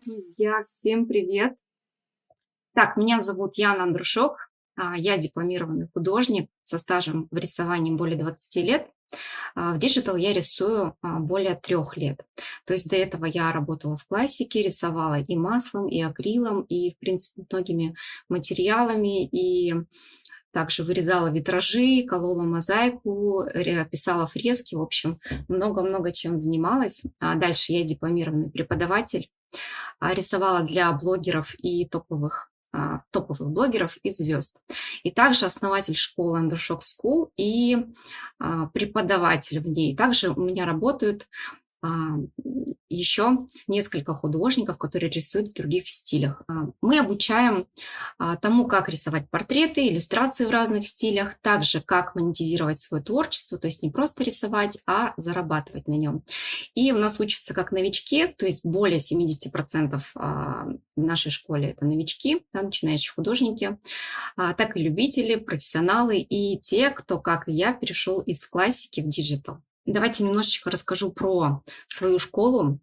Друзья, всем привет! Так, меня зовут Яна Андрушок. Я дипломированный художник со стажем в рисовании более 20 лет. В диджитал я рисую более 3 лет. То есть до этого я работала в классике, рисовала и маслом, и акрилом, и, в принципе, многими материалами, и также вырезала витражи, колола мозаику, писала фрески, в общем, много-много чем занималась. Дальше я дипломированный преподаватель. Рисовала для блогеров и топовых блогеров и звезд. И также основатель школы Undershock School и преподаватель в ней. Также у меня работают а, еще несколько художников, которые рисуют в других стилях. Мы обучаем тому, как рисовать портреты, иллюстрации в разных стилях, также как монетизировать свое творчество, то есть не просто рисовать, а зарабатывать на нем. И у нас учатся как новички, то есть более 70% в нашей школе это новички, да, начинающие художники, так и любители, профессионалы и те, кто, как и я, перешел из классики в диджитал. Давайте немножечко расскажу про свою школу.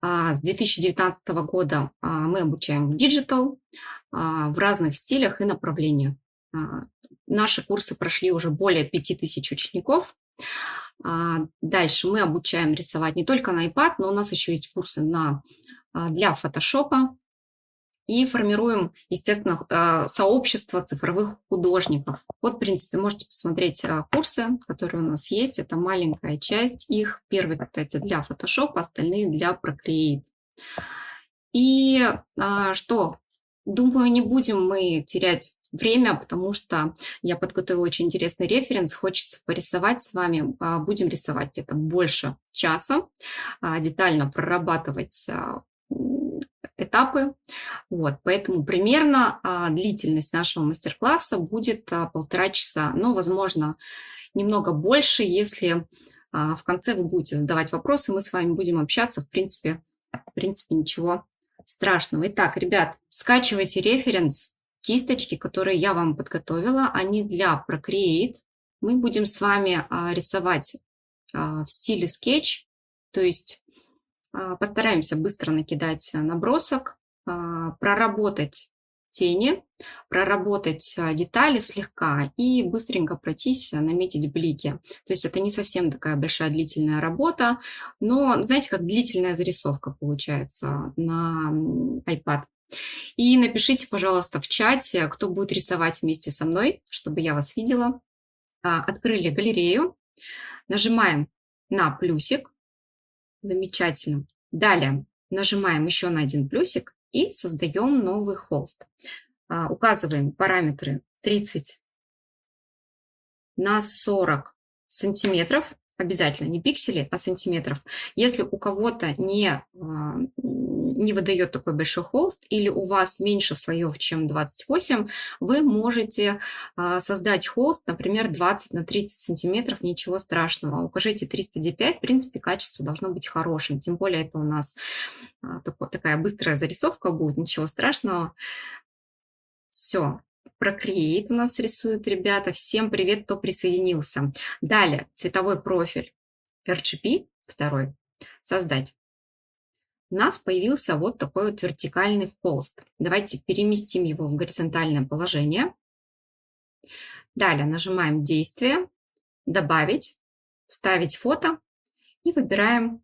С 2019 года мы обучаем в диджитал в разных стилях и направлениях. Наши курсы прошли уже более 5000 учеников. Дальше мы обучаем рисовать не только на iPad, но у нас еще есть курсы для фотошопа. И формируем, естественно, сообщество цифровых художников. Вот, в принципе, можете посмотреть курсы, которые у нас есть. Это маленькая часть их. Первый, кстати, для Photoshop, остальные для Procreate. И что? Думаю, не будем мы терять время, потому что я подготовила очень интересный референс. Хочется порисовать с вами. Будем рисовать где-то больше часа, детально прорабатывать этапы. Вот, поэтому примерно длительность нашего мастер-класса будет 1,5 часа, но, возможно, немного больше, если в конце вы будете задавать вопросы, мы с вами будем общаться, в принципе, ничего страшного. Итак, ребят, скачивайте референс, кисточки, которые я вам подготовила, они для Procreate. Мы будем с вами рисовать в стиле скетч, то есть постараемся быстро накидать набросок, проработать тени, проработать детали слегка и быстренько пройтись, наметить блики. То есть это не совсем такая большая длительная работа, но, знаете, как длительная зарисовка получается на iPad. И напишите, пожалуйста, в чате, кто будет рисовать вместе со мной, чтобы я вас видела. Открыли галерею, нажимаем на плюсик. Замечательно. Далее нажимаем еще на один плюсик и создаем новый холст. Указываем параметры 30 на 40 сантиметров. Обязательно не пикселей, а сантиметров. Если у кого-то не выдает такой большой холст или у вас меньше слоев, чем 28, вы можете создать холст, например, 20 на 30 сантиметров, ничего страшного. Укажите 300 dpi, в принципе, качество должно быть хорошим. Тем более это у нас такая быстрая зарисовка будет, ничего страшного. Все. Procreate у нас рисует, ребята. Всем привет, кто присоединился. Далее, цветовой профиль RGB, второй, создать. У нас появился вот такой вот вертикальный холст. Давайте переместим его в горизонтальное положение. Далее нажимаем «Действие», «Добавить», «Вставить фото» и выбираем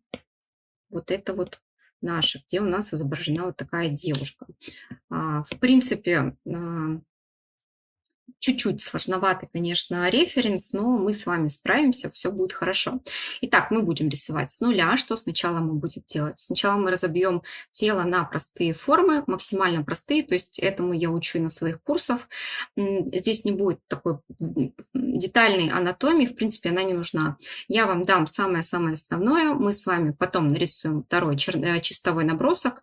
вот это вот наше, где у нас изображена вот такая девушка. В принципе, чуть-чуть сложноватый, конечно, референс, но мы с вами справимся, все будет хорошо. Итак, мы будем рисовать с нуля. Что сначала мы будем делать? Сначала мы разобьем тело на простые формы, максимально простые, то есть этому я учу и на своих курсах. Здесь не будет такой детальной анатомии, в принципе, она не нужна. Я вам дам самое-самое основное. Мы с вами потом нарисуем второй чистовой набросок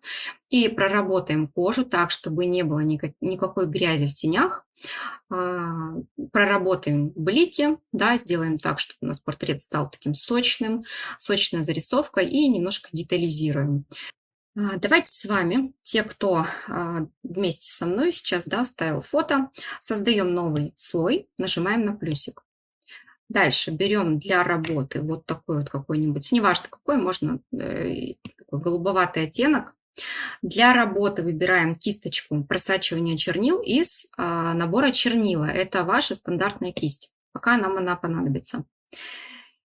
и проработаем кожу так, чтобы не было никакой грязи в тенях. Проработаем блики, да, сделаем так, чтобы у нас портрет стал таким сочным, сочная зарисовка, и немножко детализируем. Давайте с вами, те, кто вместе со мной сейчас, да, вставил фото, создаем новый слой, нажимаем на плюсик. Дальше берем для работы вот такой вот какой-нибудь, неважно какой, можно такой голубоватый оттенок, Для работы выбираем кисточку просачивания чернил из набора чернила. Это ваша стандартная кисть, пока нам она понадобится.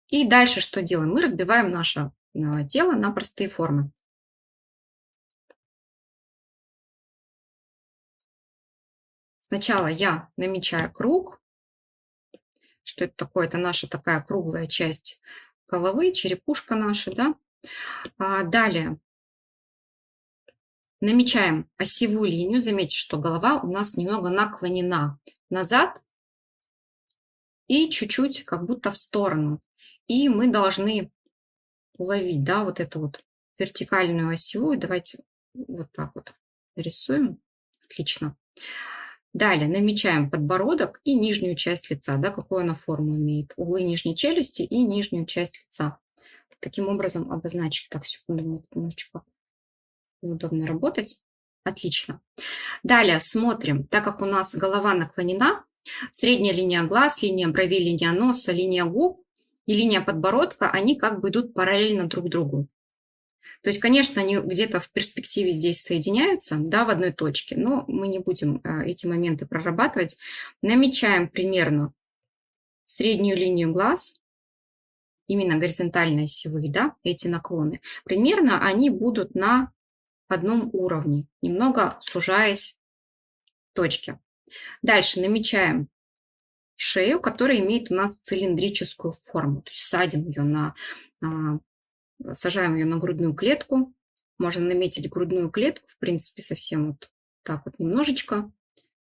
И дальше что делаем? Мы разбиваем наше тело на простые формы. Сначала я намечаю круг. Что это такое? Это наша такая круглая часть головы, черепушка наша, да? Далее намечаем осевую линию. Заметьте, что голова у нас немного наклонена назад и чуть-чуть как будто в сторону. И мы должны уловить, да, вот эту вот вертикальную осевую. Давайте вот так вот рисуем. Отлично. Далее намечаем подбородок и нижнюю часть лица, да, какую она форму имеет. Углы нижней челюсти и нижнюю часть лица. Таким образом обозначить. Так, секунду, мне немножечко неудобно работать. Отлично. Далее смотрим, так как у нас голова наклонена, средняя линия глаз, линия бровей, линия носа, линия губ и линия подбородка, они как бы идут параллельно друг другу. То есть, конечно, они где-то в перспективе здесь соединяются, да, в одной точке, но мы не будем эти моменты прорабатывать. Намечаем примерно среднюю линию глаз, именно горизонтальные осевые, да, эти наклоны. Примерно они будут на одном уровне, немного сужаясь точки. Дальше намечаем шею, которая имеет у нас цилиндрическую форму. То есть садим ее сажаем ее на грудную клетку. Можно наметить грудную клетку, в принципе, совсем вот так вот немножечко.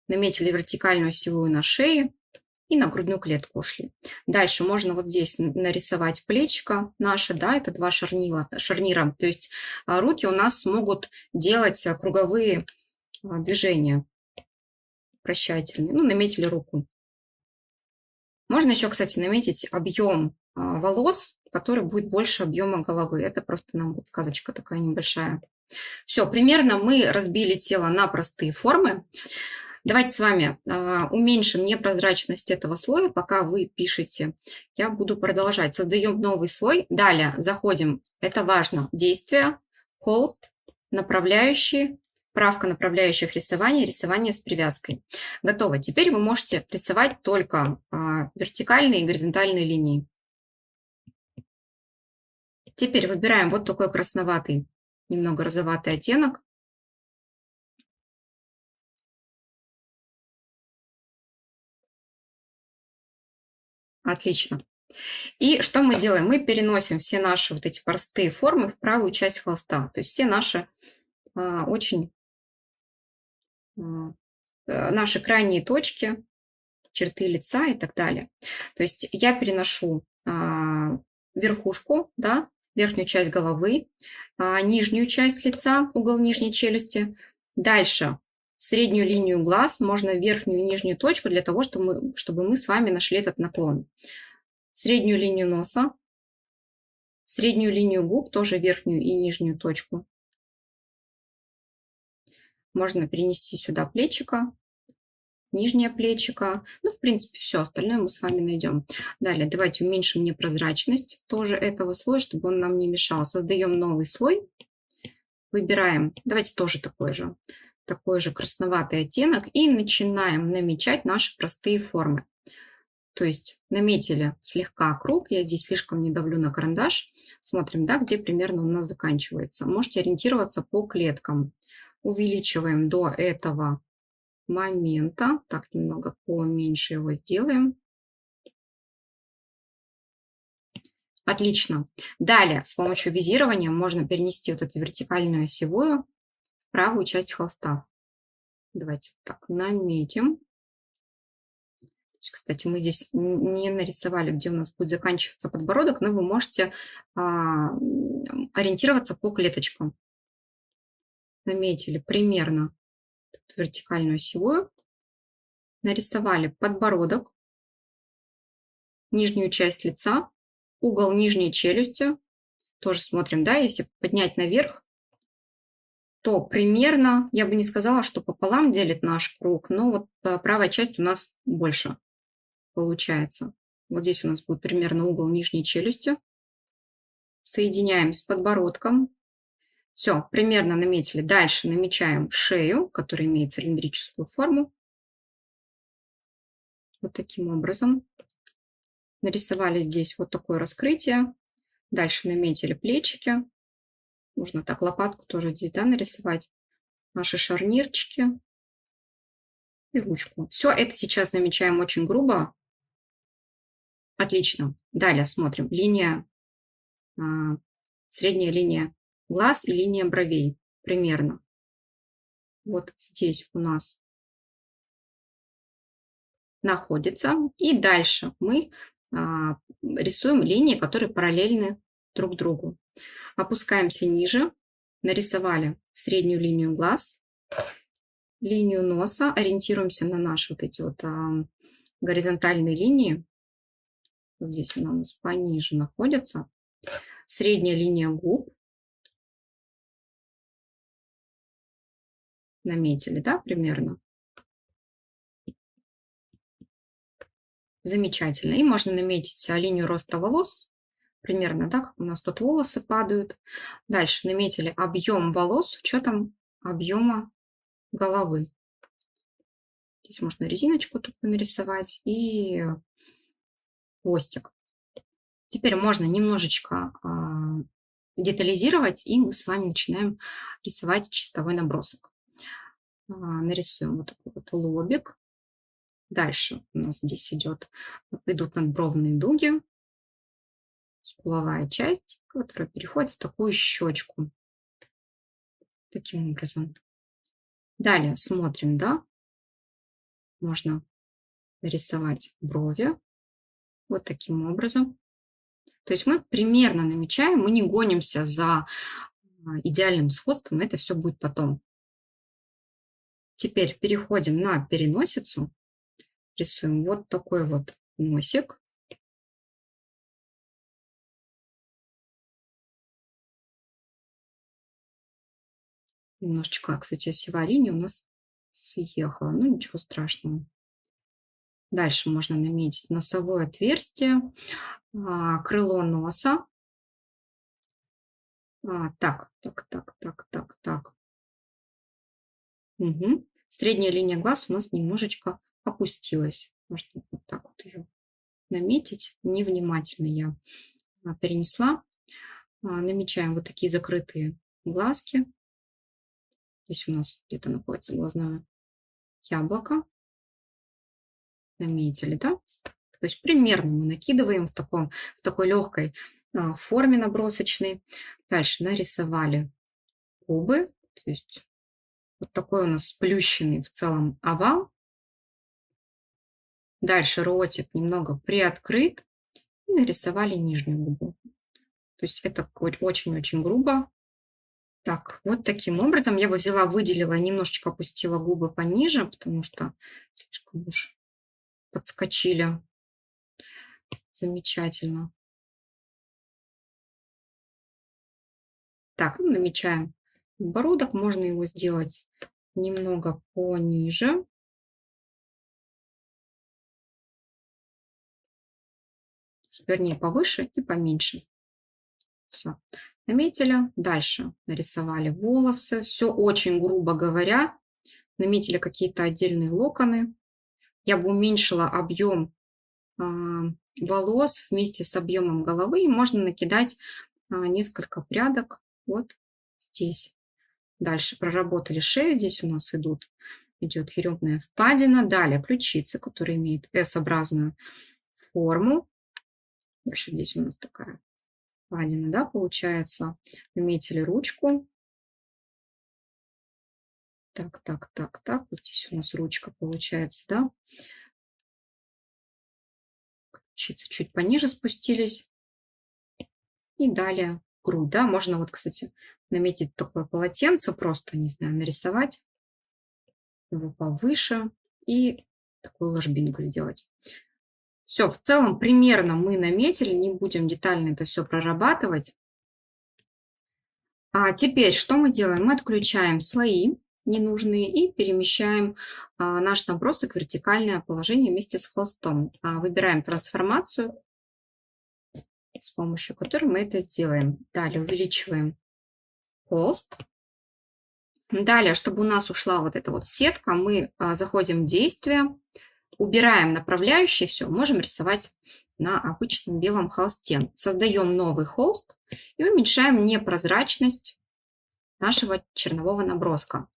Наметили вертикальную осевую на шее и на грудную клетку ушли. Дальше можно вот здесь нарисовать плечико наше, да, это два шарнира. То есть руки у нас могут делать круговые движения вращательные. Ну, наметили руку. Можно еще, кстати, наметить объем волос, который будет больше объема головы. Это просто нам подсказочка такая небольшая. Все, примерно мы разбили тело на простые формы. Давайте с вами уменьшим непрозрачность этого слоя, пока вы пишете. Я буду продолжать. Создаем новый слой. Далее заходим, это важно, действия, холст, направляющие, правка направляющих рисования, рисование с привязкой. Готово. Теперь вы можете рисовать только вертикальные и горизонтальные линии. Теперь выбираем вот такой красноватый, немного розоватый оттенок. Отлично. И что мы делаем? Мы переносим все наши вот эти простые формы в правую часть холста. То есть все наши наши крайние точки, черты лица и так далее. То есть я переношу верхушку, да, верхнюю часть головы, нижнюю часть лица, угол нижней челюсти. Дальше среднюю линию глаз, можно верхнюю и нижнюю точку для того, чтобы мы с вами нашли этот наклон. Среднюю линию носа, среднюю линию губ, тоже верхнюю и нижнюю точку. Можно перенести сюда плечико, нижнее плечико. Ну, в принципе, все остальное мы с вами найдем. Далее давайте уменьшим непрозрачность тоже этого слоя, чтобы он нам не мешал. Создаем новый слой. Выбираем, давайте тоже такой же красноватый оттенок и начинаем намечать наши простые формы. То есть наметили слегка круг, я здесь слишком не давлю на карандаш. Смотрим, да, где примерно у нас заканчивается. Можете ориентироваться по клеткам. Увеличиваем до этого момента. Так, немного поменьше его сделаем. Отлично. Далее с помощью визирования можно перенести вот эту вертикальную осевую в правую часть холста. Давайте так наметим. Кстати, мы здесь не нарисовали, где у нас будет заканчиваться подбородок, но вы можете ориентироваться по клеточкам. Наметили примерно вертикальную осевую. Нарисовали подбородок, нижнюю часть лица, угол нижней челюсти. Тоже смотрим, да, если поднять наверх, то примерно, я бы не сказала, что пополам делит наш круг, но вот правая часть у нас больше получается. Вот здесь у нас будет примерно угол нижней челюсти. Соединяем с подбородком. Все, примерно наметили. Дальше намечаем шею, которая имеет цилиндрическую форму. Вот таким образом. Нарисовали здесь вот такое раскрытие. Дальше наметили плечики. Можно так лопатку тоже здесь, да, нарисовать. Наши шарнирчики и ручку. Все это сейчас намечаем очень грубо. Отлично. Далее смотрим. Линия, средняя линия глаз и линия бровей. Примерно. Вот здесь у нас находится. И дальше мы рисуем линии, которые параллельны друг другу. Опускаемся ниже. Нарисовали среднюю линию глаз, линию носа. Ориентируемся на наши вот эти вот горизонтальные линии. Вот здесь она у нас пониже находится. Средняя линия губ. Наметили, да, примерно? Замечательно. И можно наметить линию роста волос. Примерно, да, как у нас тут волосы падают. Дальше наметили объем волос с учетом объема головы. Здесь можно резиночку тут нарисовать и хвостик. Теперь можно немножечко детализировать, и мы с вами начинаем рисовать чистовой набросок. Нарисуем вот такой вот лобик. Дальше у нас здесь идут надбровные дуги, скуловая часть, которая переходит в такую щечку. Таким образом. Далее смотрим, да, можно нарисовать брови вот таким образом. То есть мы примерно намечаем, мы не гонимся за идеальным сходством, это все будет потом. Теперь переходим на переносицу. Рисуем вот такой вот носик. Немножечко, кстати, осевая линия у нас съехала, но ничего страшного. Дальше можно наметить носовое отверстие, крыло носа. Так. Угу. Средняя линия глаз у нас немножечко опустилась. Можно вот так вот ее наметить. Невнимательно я перенесла. Намечаем вот такие закрытые глазки. Здесь у нас где-то находится глазное яблоко. Наметили, да? То есть примерно мы накидываем в такой легкой форме набросочной. Дальше нарисовали губы. То есть вот такой у нас сплющенный в целом овал. Дальше ротик немного приоткрыт. И нарисовали нижнюю губу. То есть это очень-очень грубо. Так, вот таким образом я бы взяла, выделила, немножечко опустила губы пониже, потому что слишком уж подскочили. Замечательно. Так, намечаем подбородок. Можно его сделать немного пониже. Вернее, повыше и поменьше. Все. Наметили. Дальше нарисовали волосы. Все очень грубо говоря. Наметили какие-то отдельные локоны. Я бы уменьшила объем волос вместе с объемом головы. И можно накидать несколько прядок вот здесь. Дальше проработали шею. Здесь у нас идет еремная впадина. Далее ключица, которая имеет S-образную форму. Дальше здесь у нас такая впадина, да, получается. Наметили ручку. Так. Вот здесь у нас ручка получается, да. Ключицы чуть пониже спустились. И далее грудь, да. Можно вот, кстати, наметить такое полотенце, просто, не знаю, нарисовать его повыше и такую ложбинку сделать. Все, в целом примерно мы наметили, не будем детально это все прорабатывать. А теперь что мы делаем? Мы отключаем слои ненужные и перемещаем наш набросок в вертикальное положение вместе с холстом. Выбираем трансформацию, с помощью которой мы это сделаем. Далее увеличиваем холст. Далее, чтобы у нас ушла вот эта вот сетка, мы заходим в действие, убираем направляющие, все, можем рисовать на обычном белом холсте. Создаем новый холст и уменьшаем непрозрачность нашего чернового наброска.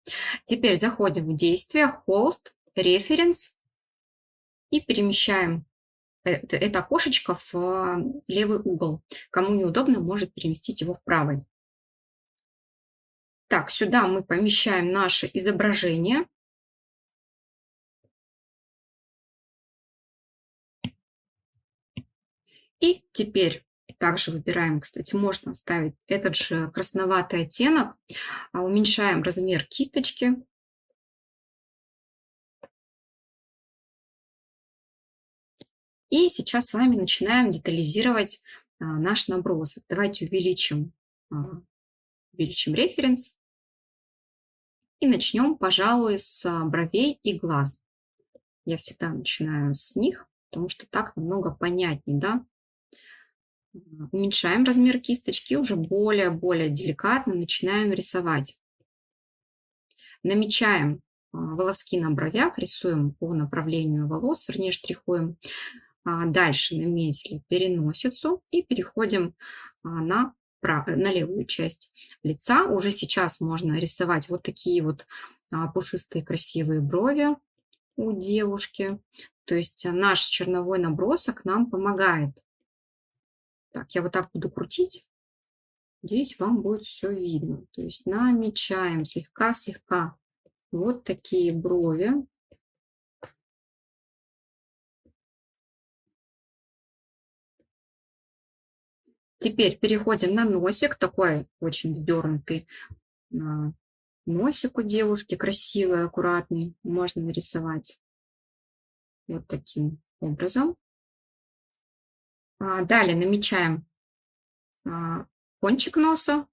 Теперь заходим в действие, холст, референс и перемещаем это окошечко в левый угол. Кому неудобно, может переместить его в правый. Так, сюда мы помещаем наше изображение. И теперь также выбираем, кстати, можно ставить этот же красноватый оттенок, уменьшаем размер кисточки. И сейчас с вами начинаем детализировать наш набросок. Давайте увеличим референс. И начнем, пожалуй, с бровей и глаз. Я всегда начинаю с них, потому что так намного понятнее, да? Уменьшаем размер кисточки, уже более деликатно начинаем рисовать. Намечаем волоски на бровях, рисуем по направлению волос, вернее штрихуем. Дальше наметили переносицу и переходим на левую часть лица. Уже сейчас можно рисовать вот такие вот пушистые красивые брови у девушки. То есть наш черновой набросок нам помогает. Так, я вот так буду крутить. Здесь вам будет все видно. То есть намечаем слегка вот такие брови. Теперь переходим на носик, такой очень вздернутый носик у девушки, красивый, аккуратный. Можно нарисовать вот таким образом. Далее намечаем кончик носа.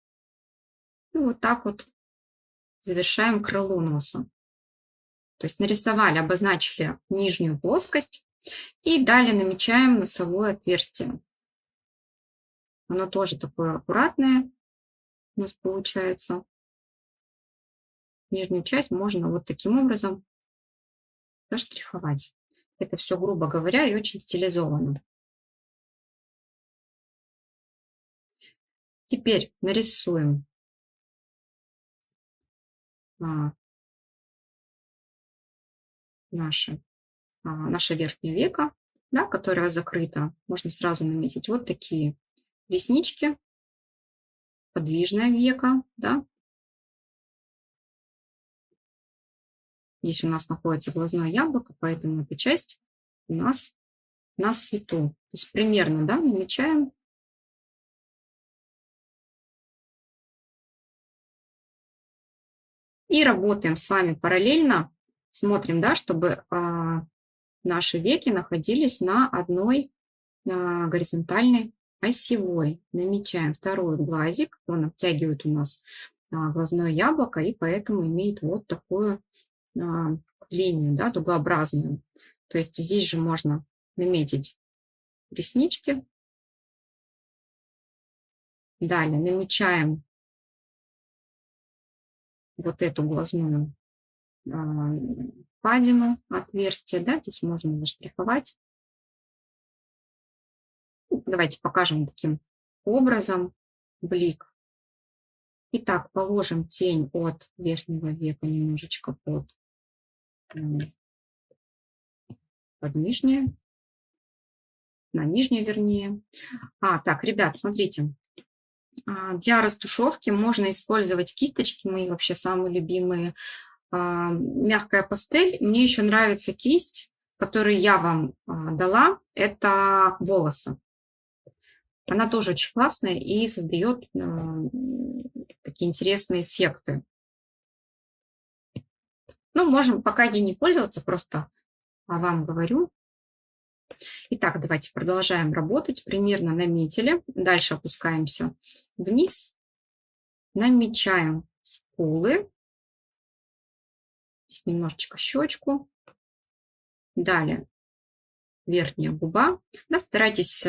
И вот так вот завершаем крыло носа. То есть нарисовали, обозначили нижнюю плоскость. И далее намечаем носовое отверстие. Оно тоже такое аккуратное у нас получается. Нижнюю часть можно вот таким образом заштриховать. Это все, грубо говоря, и очень стилизовано. Теперь нарисуем наше верхнее веко, да, которое закрыто. Можно сразу наметить вот такие реснички, подвижное веко, да. Здесь у нас находится глазное яблоко, поэтому эта часть у нас на свету. То есть примерно, да, намечаем. И работаем с вами параллельно. Смотрим, да, чтобы наши веки находились на одной горизонтальной осевой. Намечаем второй глазик. Он обтягивает у нас глазное яблоко, и поэтому имеет вот такую линию, да, дугообразную. То есть здесь же можно наметить реснички. Далее намечаем вот эту глазную впадину, отверстие, да, здесь можно заштриховать. Давайте покажем таким образом блик. Итак, положим тень от верхнего века немножечко под нижнее, на нижнее вернее. Так, ребят, смотрите. Для растушевки можно использовать кисточки, мои вообще самые любимые. Мягкая пастель. Мне еще нравится кисть, которую я вам дала. Это волосы. Она тоже очень классная и создает такие интересные эффекты. Ну, можем пока ей не пользоваться, просто вам говорю. Итак, давайте продолжаем работать. Примерно наметили. Дальше опускаемся вниз. Намечаем скулы. Здесь немножечко щечку. Далее верхняя губа. Да, старайтесь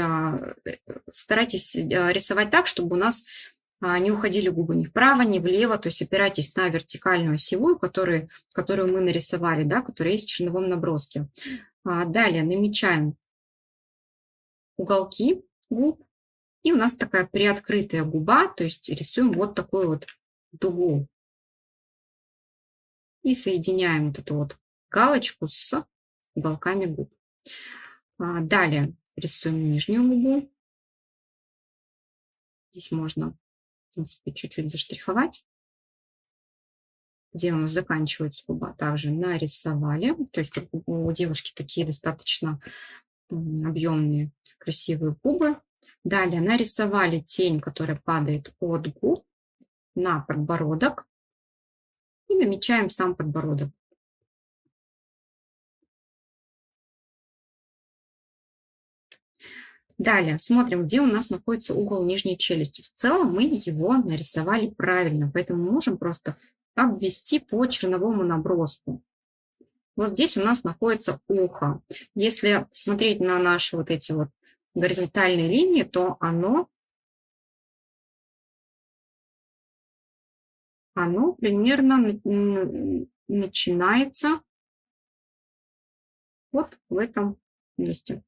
рисовать так, чтобы у нас Не уходили губы ни вправо, ни влево, то есть опирайтесь на вертикальную осевую, которую мы нарисовали, да, которая есть в черновом наброске. Далее намечаем уголки губ, и у нас такая приоткрытая губа, то есть рисуем вот такую вот дугу. И соединяем вот эту вот галочку с уголками губ. Далее рисуем нижнюю губу. Здесь можно, в принципе, чуть-чуть заштриховать. Где у нас заканчивается губа, также нарисовали. То есть у девушки такие достаточно объемные, красивые губы. Далее нарисовали тень, которая падает от губ на подбородок. И намечаем сам подбородок. Далее смотрим, где у нас находится угол нижней челюсти. В целом мы его нарисовали правильно, поэтому мы можем просто обвести по черновому наброску. Вот здесь у нас находится ухо. Если смотреть на наши вот эти вот горизонтальные линии, то оно примерно начинается вот в этом месте.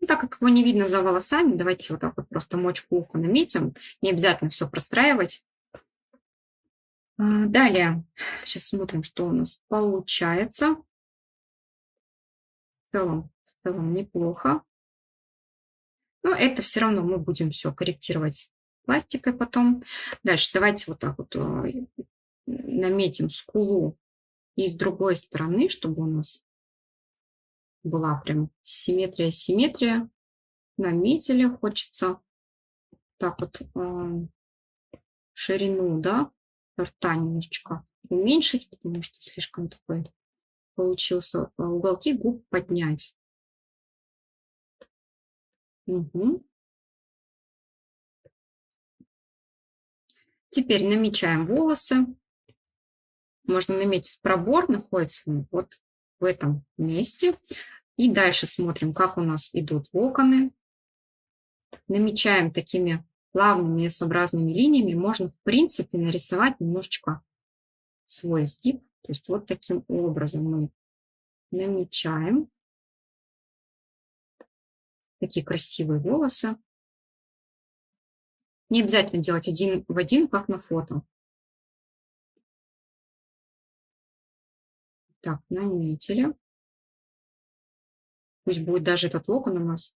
Так как его не видно за волосами, давайте вот так вот просто мочку уха наметим. Не обязательно все простраивать. Далее, сейчас смотрим, что у нас получается. В целом неплохо. Но это все равно мы будем все корректировать пластикой потом. Дальше давайте вот так вот наметим скулу и с другой стороны, чтобы у нас была прям симметрия. Наметили, хочется так вот ширину, да, рта немножечко уменьшить, потому что слишком такой получился, уголки губ поднять. Угу. Теперь намечаем волосы. Можно наметить пробор, находится вот в этом месте. И дальше смотрим, как у нас идут локоны. Намечаем такими плавными S-образными линиями. Можно, в принципе, нарисовать немножечко свой сгиб. То есть вот таким образом мы намечаем такие красивые волосы. Не обязательно делать один в один, как на фото. Так, наметили. Пусть будет даже этот локон у нас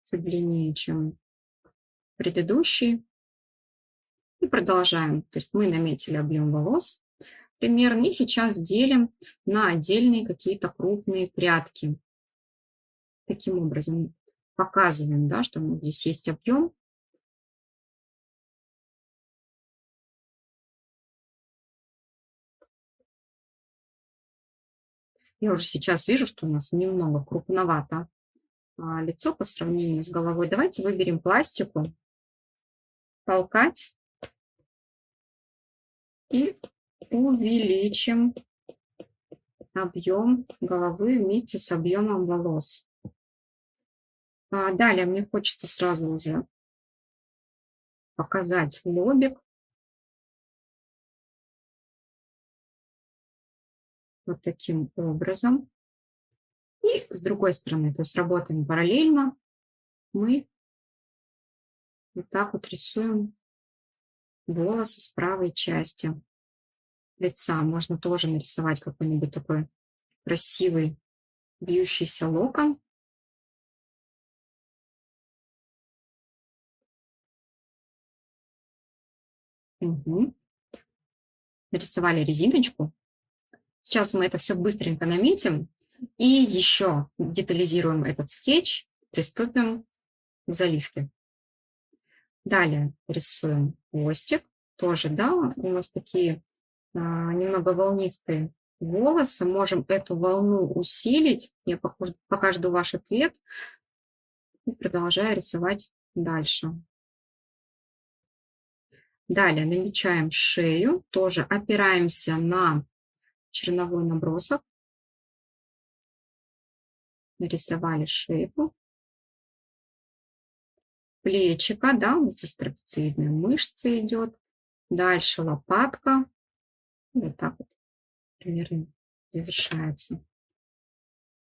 чуть длиннее, чем предыдущий. И продолжаем. То есть мы наметили объем волос примерно. И сейчас делим на отдельные какие-то крупные прядки. Таким образом показываем, да, что здесь есть объем. Я уже сейчас вижу, что у нас немного крупновато лицо по сравнению с головой. Давайте выберем пластику, толкать и увеличим объем головы вместе с объемом волос. Далее мне хочется сразу уже показать лобик. Вот таким образом. И с другой стороны, то есть работаем параллельно, мы вот так вот рисуем волосы с правой части лица. Можно тоже нарисовать какой-нибудь такой красивый вьющийся локон. Угу. Нарисовали резиночку. Сейчас мы это все быстренько наметим и еще детализируем этот скетч, приступим к заливке. Далее рисуем хвостик. Тоже, да, у нас такие немного волнистые волосы. Можем эту волну усилить. Я пока жду ваш ответ. И продолжаю рисовать дальше. Далее намечаем шею. Тоже опираемся на черновой набросок. Нарисовали шейку. плечика, да, вот здесь трапециевидная мышца идет. Дальше лопатка. Вот так вот примерно завершается.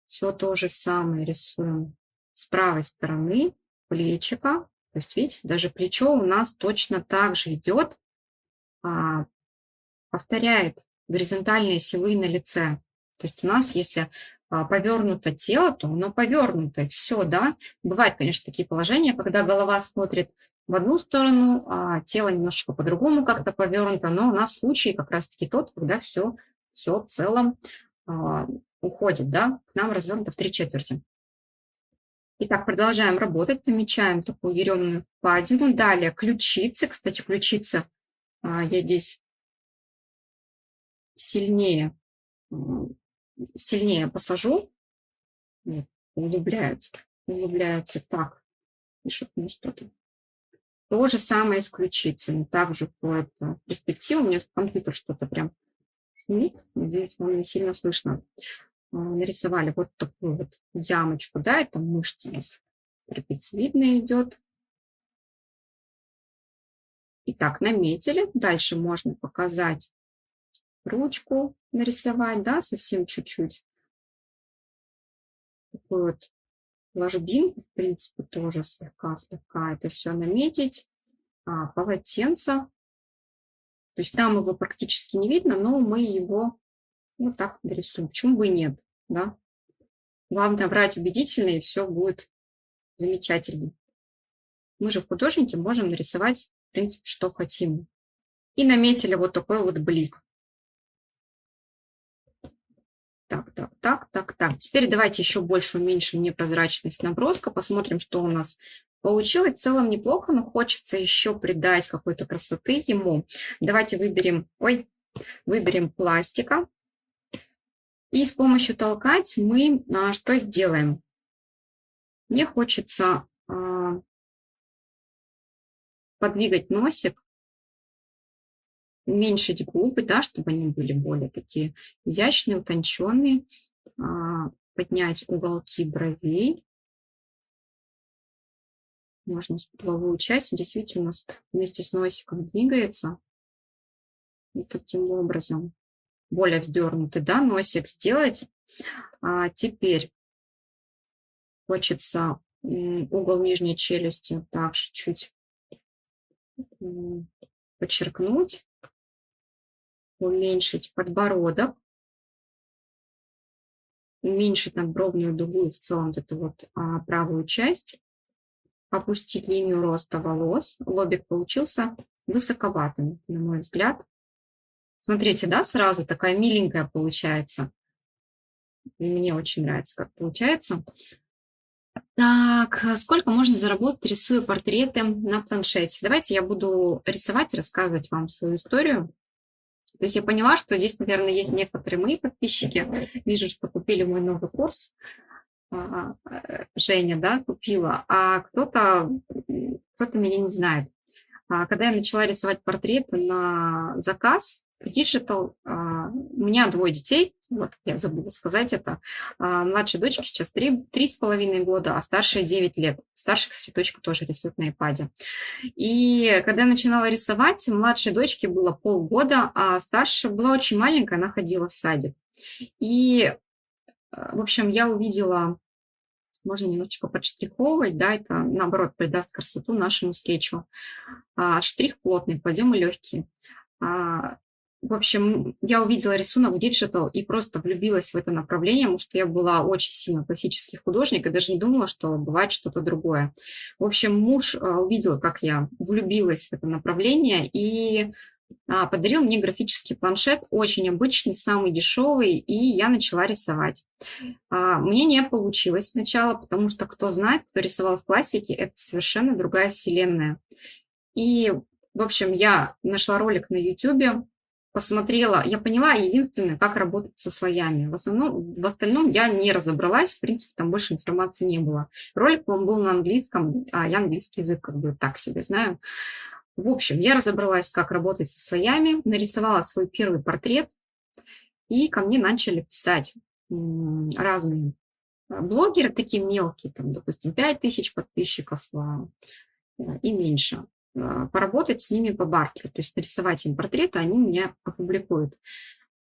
Все то же самое рисуем с правой стороны плечика. То есть, видите, даже плечо у нас точно так же идет, повторяет горизонтальные осевые на лице. То есть у нас, если повернуто тело, то оно повернуто, и все, да. Бывают, конечно, такие положения, когда голова смотрит в одну сторону, а тело немножечко по-другому как-то повернуто, но у нас случай как раз-таки тот, когда все в целом уходит, да, к нам развернуто в 3/4. Итак, продолжаем работать, намечаем такую еремную впадину. Далее ключицы. Кстати, ключицы я здесь сильнее посажу. Вот, углубляются так. Пишут мне что-то. То же самое с ключицами. Также по перспективе. У меня тут компьютер что-то прям шумит. Надеюсь, вам не сильно слышно. Нарисовали вот такую вот ямочку. Да, это мышца у нас трапециевидная идет. Итак, наметили. Дальше можно показать ручку, нарисовать, да, совсем чуть-чуть. Такой вот ложбинку, в принципе, тоже слегка это все наметить. Полотенце. То есть там его практически не видно, но мы его вот так нарисуем. Почему бы и нет, да? Главное брать убедительно, и все будет замечательно. Мы же художники, можем нарисовать, в принципе, что хотим. И наметили вот такой вот блик. Так. Теперь давайте еще больше уменьшим непрозрачность наброска. Посмотрим, что у нас получилось. В целом неплохо, но хочется еще придать какой-то красоты ему. Давайте выберем пластика. И с помощью толкать мы что сделаем? Мне хочется подвигать носик, уменьшить губы, да, чтобы они были более такие изящные, утонченные. Поднять уголки бровей. Можно скуловую часть. Здесь, видите, у нас вместе с носиком двигается. Вот таким образом. Более вздернутый, да, носик сделать. Теперь хочется угол нижней челюсти также чуть подчеркнуть. Уменьшить подбородок. Уменьшить надбровную дугу и в целом вот эту вот правую часть. Опустить линию роста волос. Лобик получился высоковатым, на мой взгляд. Смотрите, да, сразу такая миленькая получается. И мне очень нравится, как получается. Так, сколько можно заработать, рисуя портреты на планшете? Давайте я буду рисовать и рассказывать вам свою историю. То есть я поняла, что здесь, наверное, есть некоторые мои подписчики. Вижу, что купили мой новый курс. Женя, да, купила, а кто-то меня не знает. Когда я начала рисовать портреты на заказ в Digital, у меня 2 детей, вот я забыла сказать это. Младшей дочке сейчас 3,5 года, а старшей 9 лет. Старшая, кстати, дочка тоже рисует на iPad. И когда я начинала рисовать, младшей дочке было полгода, а старшая была очень маленькая, она ходила в садик. И, в общем, я увидела, можно немножечко подштриховывать, да, это, наоборот, придаст красоту нашему скетчу. Штрих плотный, кладем и легкий. В общем, я увидела рисунок в Digital и просто влюбилась в это направление, потому что я была очень сильно классический художник и даже не думала, что бывает что-то другое. В общем, муж увидел, как я влюбилась в это направление и подарил мне графический планшет, очень обычный, самый дешевый, и я начала рисовать. Мне не получилось сначала, потому что, кто знает, кто рисовал в классике, это совершенно другая вселенная. И, в общем, я нашла ролик на YouTube, посмотрела, я поняла единственное, как работать со слоями. В остальном я не разобралась, в принципе, там больше информации не было. Ролик, он был на английском, а я английский язык как бы так себе знаю. В общем, я разобралась, как работать со слоями, нарисовала свой первый портрет, и ко мне начали писать разные блогеры, такие мелкие, там, допустим, 5000 подписчиков, и меньше. Поработать с ними по бартеру, то есть нарисовать им портреты, они меня опубликуют.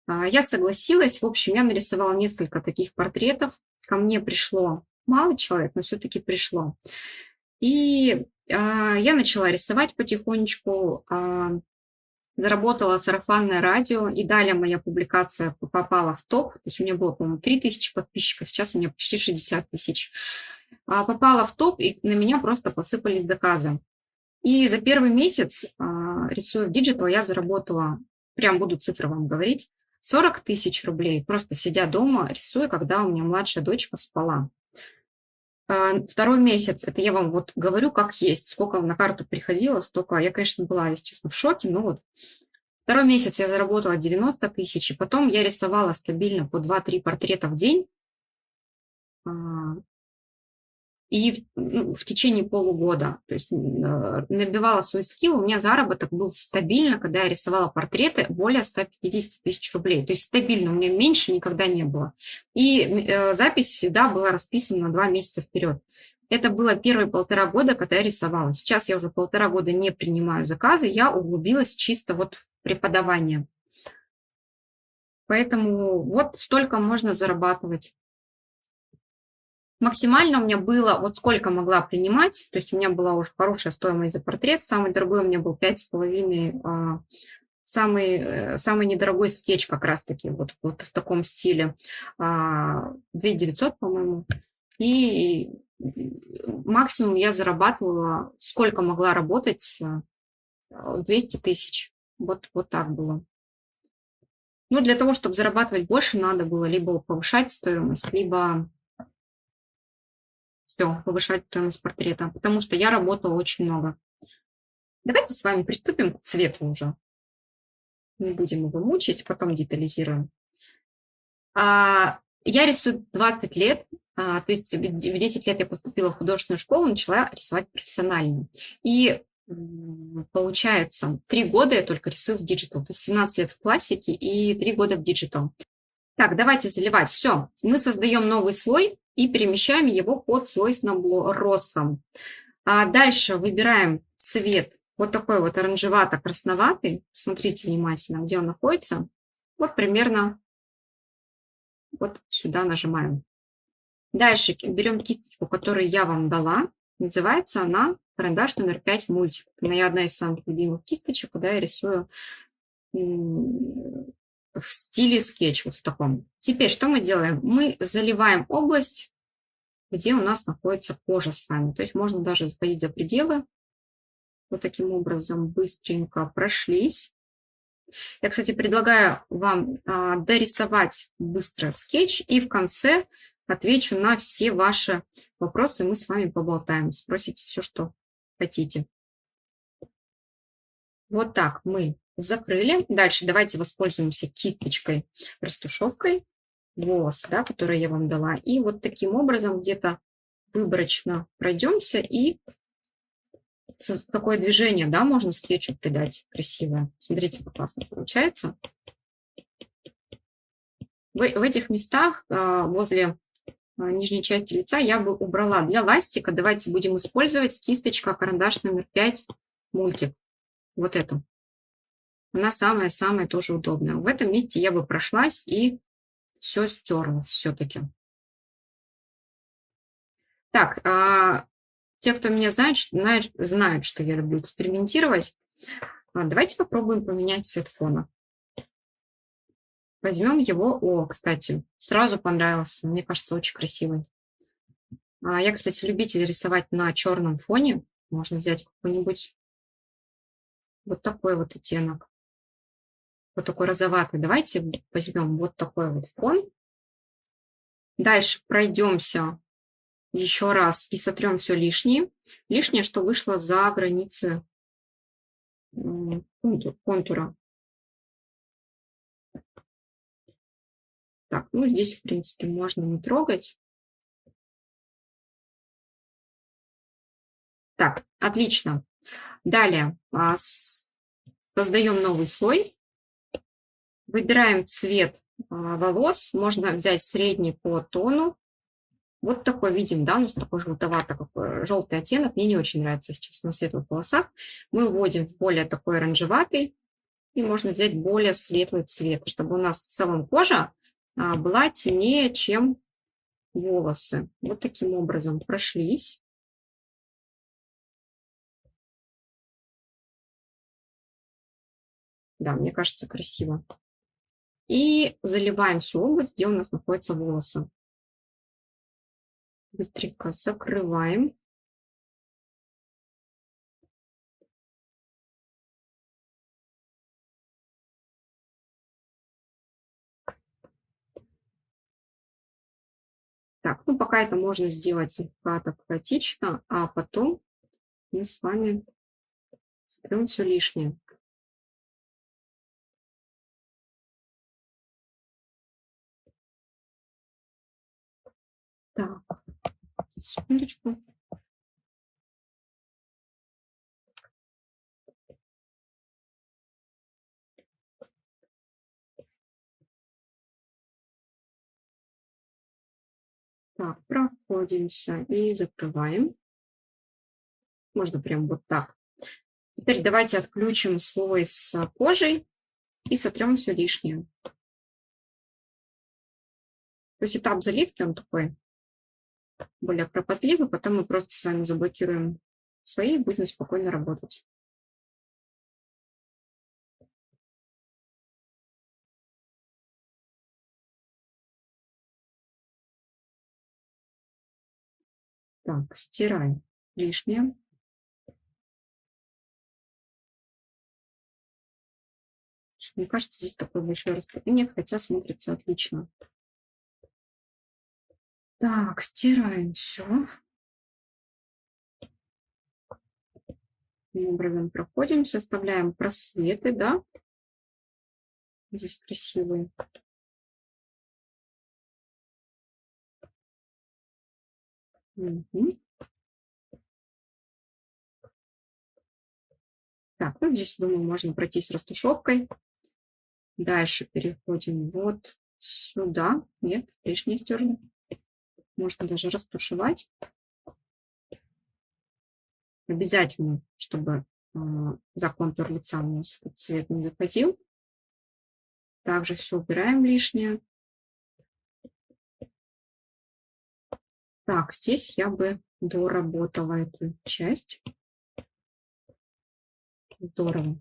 Я согласилась, в общем, я нарисовала несколько таких портретов. Ко мне пришло мало человек, но все-таки пришло. И я начала рисовать потихонечку, заработала сарафанное радио, и далее моя публикация попала в топ. То есть у меня было, по-моему, 3000 подписчиков, сейчас у меня почти 60 тысяч. Попала в топ, и на меня просто посыпались заказы. И за первый месяц, рисуя в диджитал, я заработала, прям буду цифры вам говорить, 40 тысяч рублей, просто сидя дома, рисуя, когда у меня младшая дочка спала. Второй месяц, это я вам вот говорю как есть, сколько на карту приходило, столько, я, конечно, была, если честно, в шоке, но вот. Второй месяц я заработала 90 тысяч, и потом я рисовала стабильно по 2-3 портрета в день, и в течение полугода, то есть набивала свой скилл, у меня заработок был стабильно, когда я рисовала портреты, более 150 тысяч рублей. То есть стабильно, у меня меньше никогда не было. И запись всегда была расписана на 2 месяца вперед. Это было первые 1,5 года, когда я рисовала. Сейчас я уже 1,5 года не принимаю заказы, я углубилась чисто вот в преподавание. Поэтому вот столько можно зарабатывать. Максимально у меня было, вот сколько могла принимать, то есть у меня была уже хорошая стоимость за портрет, самый дорогой у меня был 5,5, самый недорогой скетч как раз-таки вот в таком стиле, 2900, по-моему, и максимум я зарабатывала, сколько могла работать, 200 тысяч, вот так было. Ну, для того, чтобы зарабатывать больше, надо было либо повышать стоимость, либо все, повышать стоимость портрета, потому что я работала очень много. Давайте с вами приступим к цвету уже. Не будем его мучить, потом детализируем. Я рисую 20 лет, то есть в 10 лет я поступила в художественную школу, начала рисовать профессионально. И получается, 3 года я только рисую в диджитал, то есть 17 лет в классике и 3 года в диджитал. Так, давайте заливать. Все, мы создаем новый слой и перемещаем его под слой с наброском. Дальше выбираем цвет вот такой вот оранжевато-красноватый. Смотрите внимательно, где он находится. Вот примерно вот сюда нажимаем. Дальше берем кисточку, которую я вам дала. Называется она карандаш номер 5 мультик. Это моя одна из самых любимых кисточек, куда я рисую в стиле скетч, вот в таком. Теперь что мы делаем? Мы заливаем область, где у нас находится кожа с вами. То есть можно даже сходить за пределы. Вот таким образом быстренько прошлись. Я, кстати, предлагаю вам дорисовать быстро скетч и в конце отвечу на все ваши вопросы. Мы с вами поболтаем, спросите все, что хотите. Вот так мы закрыли. Дальше давайте воспользуемся кисточкой, растушевкой волосы, да, которые я вам дала. И вот таким образом где-то выборочно пройдемся и такое движение, да, можно скетчу придать красивое. Смотрите, как классно получается. В этих местах возле нижней части лица я бы убрала. Для ластика давайте будем использовать кисточка карандаш номер 5 мультик. Вот эту. Она самая-самая тоже удобная. В этом месте я бы прошлась и все стерла все-таки. Так, те, кто меня знает, знают, что я люблю экспериментировать. Давайте попробуем поменять цвет фона. Возьмем его. О, кстати, сразу понравился. Мне кажется, очень красивый. Я, кстати, любитель рисовать на черном фоне. Можно взять какой-нибудь вот такой вот оттенок. Вот такой розоватый. Давайте возьмем вот такой вот фон. Дальше пройдемся еще раз и сотрем все лишнее. Лишнее, что вышло за границы контура. Так, ну здесь, в принципе, можно не трогать. Так, отлично. Далее создаем новый слой. Выбираем цвет волос. Можно взять средний по тону. Вот такой видим, да, у нас такой желтый оттенок. Мне не очень нравится сейчас на светлых волосах. Мы вводим в более такой оранжеватый. И можно взять более светлый цвет, чтобы у нас в целом кожа была темнее, чем волосы. Вот таким образом прошлись. Да, мне кажется, красиво. И заливаем всю область, где у нас находятся волосы. Быстренько закрываем. Так, ну пока это можно сделать слегка так хаотично, а потом мы с вами сотрем все лишнее. Так, секундочку. Так, проходимся и закрываем. Можно прям вот так. Теперь давайте отключим слой с кожей и сотрем все лишнее. То есть этап заливки, он такой более кропотливый, потом мы просто с вами заблокируем слои и будем спокойно работать. Так, стираем лишнее. Мне кажется, здесь такое большое расстояние. Нет, хотя смотрится отлично. Так, стираем все. Таким образом проходим, составляем просветы, да. Здесь красивые. Угу. Так, ну здесь, думаю, можно пройтись растушевкой. Дальше переходим вот сюда. Нет, лишнее стерли. Можно даже растушевать. Обязательно, чтобы за контур лица у нас этот цвет не выходил. Также все убираем лишнее. Так, здесь я бы доработала эту часть. Здорово.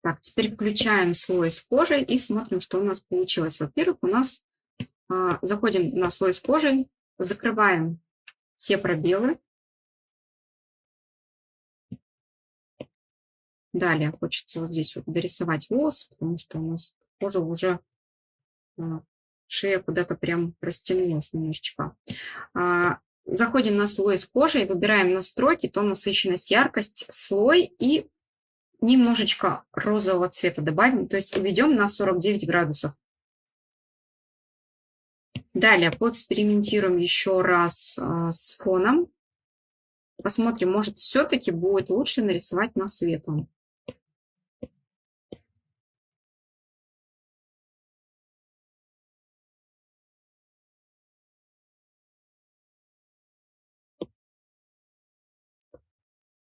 Так, теперь включаем слой с кожей и смотрим, что у нас получилось. Во-первых, у нас заходим на слой с кожей, закрываем все пробелы. Далее хочется вот здесь вот дорисовать волосы, потому что у нас кожа уже, шея куда-то прям растянулась немножечко. Заходим на слой с кожей, выбираем настройки, тон, насыщенность, яркость, слой и немножечко розового цвета добавим, то есть уведем на 49 градусов. Далее поэкспериментируем еще раз с фоном. Посмотрим, может все-таки будет лучше нарисовать на светлом.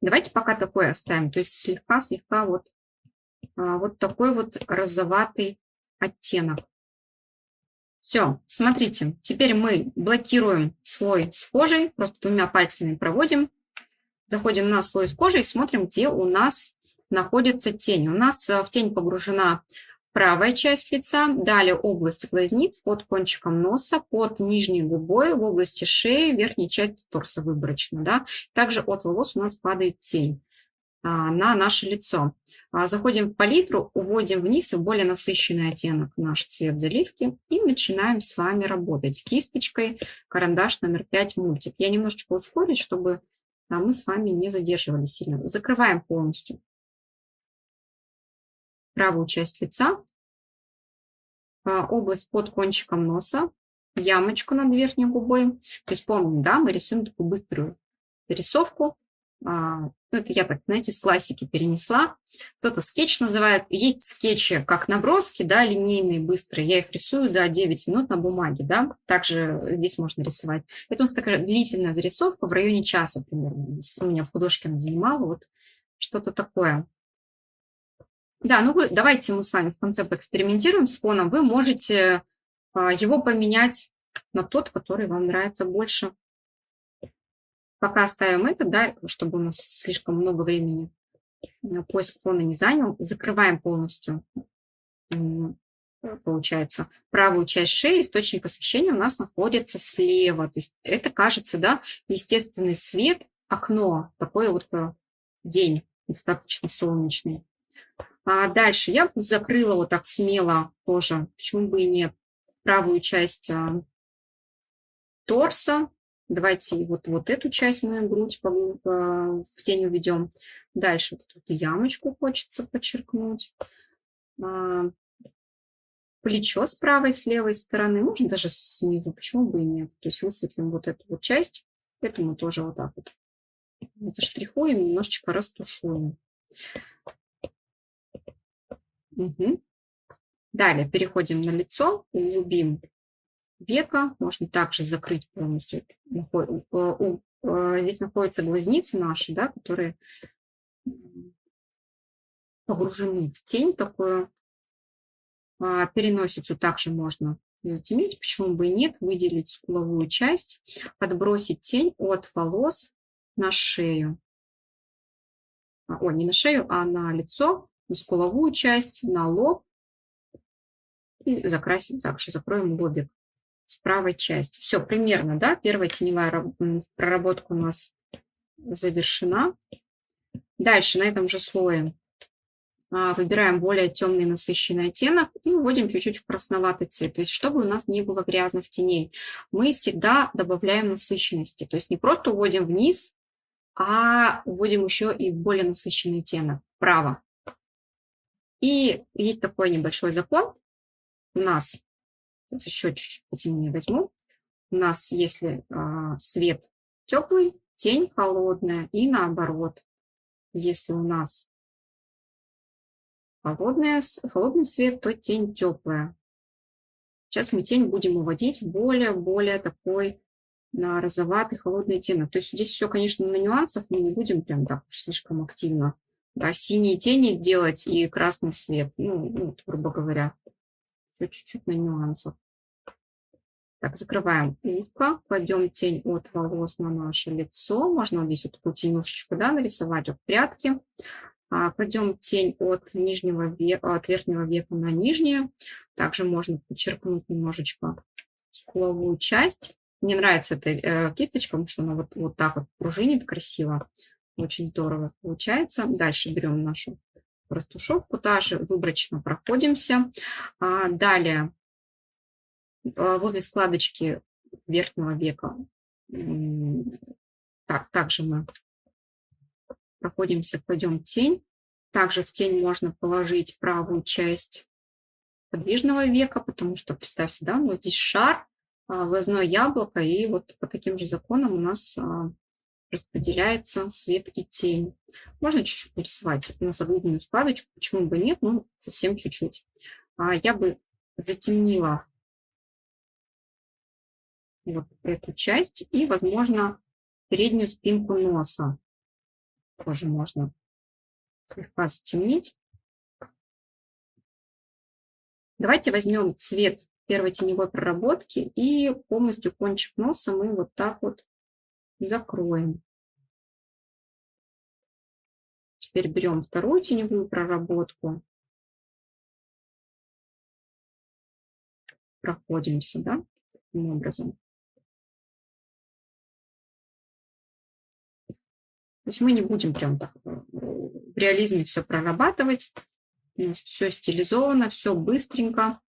Давайте пока такой оставим, то есть слегка-слегка вот такой вот розоватый оттенок. Все, смотрите, теперь мы блокируем слой с кожей, просто двумя пальцами проводим, заходим на слой с кожей и смотрим, где у нас находится тень. У нас в тень погружена правая часть лица, далее область глазниц, под кончиком носа, под нижней губой, в области шеи, верхней части торса выборочно. Да? Также от волос у нас падает тень на наше лицо. Заходим в палитру, уводим вниз и более насыщенный оттенок, наш цвет заливки, и начинаем с вами работать кисточкой, карандаш номер 5 мультик. Я немножечко ускорю, чтобы мы с вами не задерживали сильно. Закрываем полностью правую часть лица, область под кончиком носа, ямочку над верхней губой. То есть помним, да, мы рисуем такую быструю рисовку. Ну, это я так, знаете, с классики перенесла. Кто-то скетч называет. Есть скетчи как наброски, да, линейные, быстрые. Я их рисую за 9 минут на бумаге, да. Также здесь можно рисовать. Это у нас такая длительная зарисовка в районе часа примерно. У меня в Художкино занимала вот что-то такое. Да, ну давайте мы с вами в конце поэкспериментируем с фоном. Вы можете его поменять на тот, который вам нравится больше. Пока оставим это, да, чтобы у нас слишком много времени поиск фона не занял. Закрываем полностью, получается, правую часть шеи. Источник освещения у нас находится слева. То есть это кажется, да, естественный свет, окно, такой вот день достаточно солнечный. А дальше я закрыла вот так смело тоже, почему бы и нет, правую часть торса. Давайте вот эту часть мы грудь в тень уведем. Дальше вот эту ямочку хочется подчеркнуть. Плечо с правой, с левой стороны. Можно даже снизу, почему бы и нет. То есть высветлим вот эту вот часть. Это мы тоже вот так вот заштрихуем, немножечко растушуем. Угу. Далее переходим на лицо, углубим века. Можно также закрыть полностью. Здесь находятся глазницы наши, да, которые погружены в тень такую. Переносицу также можно затемнить, почему бы и нет, выделить скуловую часть, подбросить тень от волос на шею. Не на шею, а на лицо, на скуловую часть, на лоб. И закрасим также, закроем лобик с правой части. Все, примерно, да, первая теневая проработка у нас завершена. Дальше на этом же слое выбираем более темный насыщенный оттенок и вводим чуть-чуть в красноватый цвет. То есть, чтобы у нас не было грязных теней, мы всегда добавляем насыщенности. То есть, не просто уводим вниз, а вводим еще и более насыщенный оттенок вправо. И есть такой небольшой закон. У нас, сейчас еще чуть-чуть потемнее возьму, у нас, если свет теплый, тень холодная, и наоборот. Если у нас холодный свет, то тень теплая. Сейчас мы тень будем уводить более такой на розоватый холодный оттенок. То есть здесь все, конечно, на нюансах, мы не будем прям так уж слишком активно. Да, синие тени делать и красный свет. Ну, грубо говоря, все чуть-чуть на нюансах. Так, закрываем ушко, кладем тень от волос на наше лицо. Можно вот здесь вот такую тенюшечку, да, нарисовать от прядки. Кладем тень от нижнего века, от верхнего века на нижнее. Также можно подчеркнуть немножечко скуловую часть. Мне нравится эта кисточка, потому что она вот так вот пружинит красиво. Очень здорово получается. Дальше берем нашу растушевку, также выборочно проходимся. Далее возле складочки верхнего века также мы проходимся, кладем тень. Также в тень можно положить правую часть подвижного века, потому что, представьте, да, вот здесь шар, глазное яблоко, и вот по таким же законам у нас распределяется свет и тень. Можно чуть-чуть нарисовать на заглубленную складочку, почему бы нет, ну, совсем чуть-чуть. Я бы затемнила вот эту часть и, возможно, переднюю спинку носа тоже можно слегка затемнить. Давайте возьмем цвет первой теневой проработки и полностью кончик носа мы вот так вот закроем. Теперь берем вторую теневую проработку. Проходимся, да, таким образом. То есть мы не будем прям так в реализме все прорабатывать. У нас все стилизовано, все быстренько.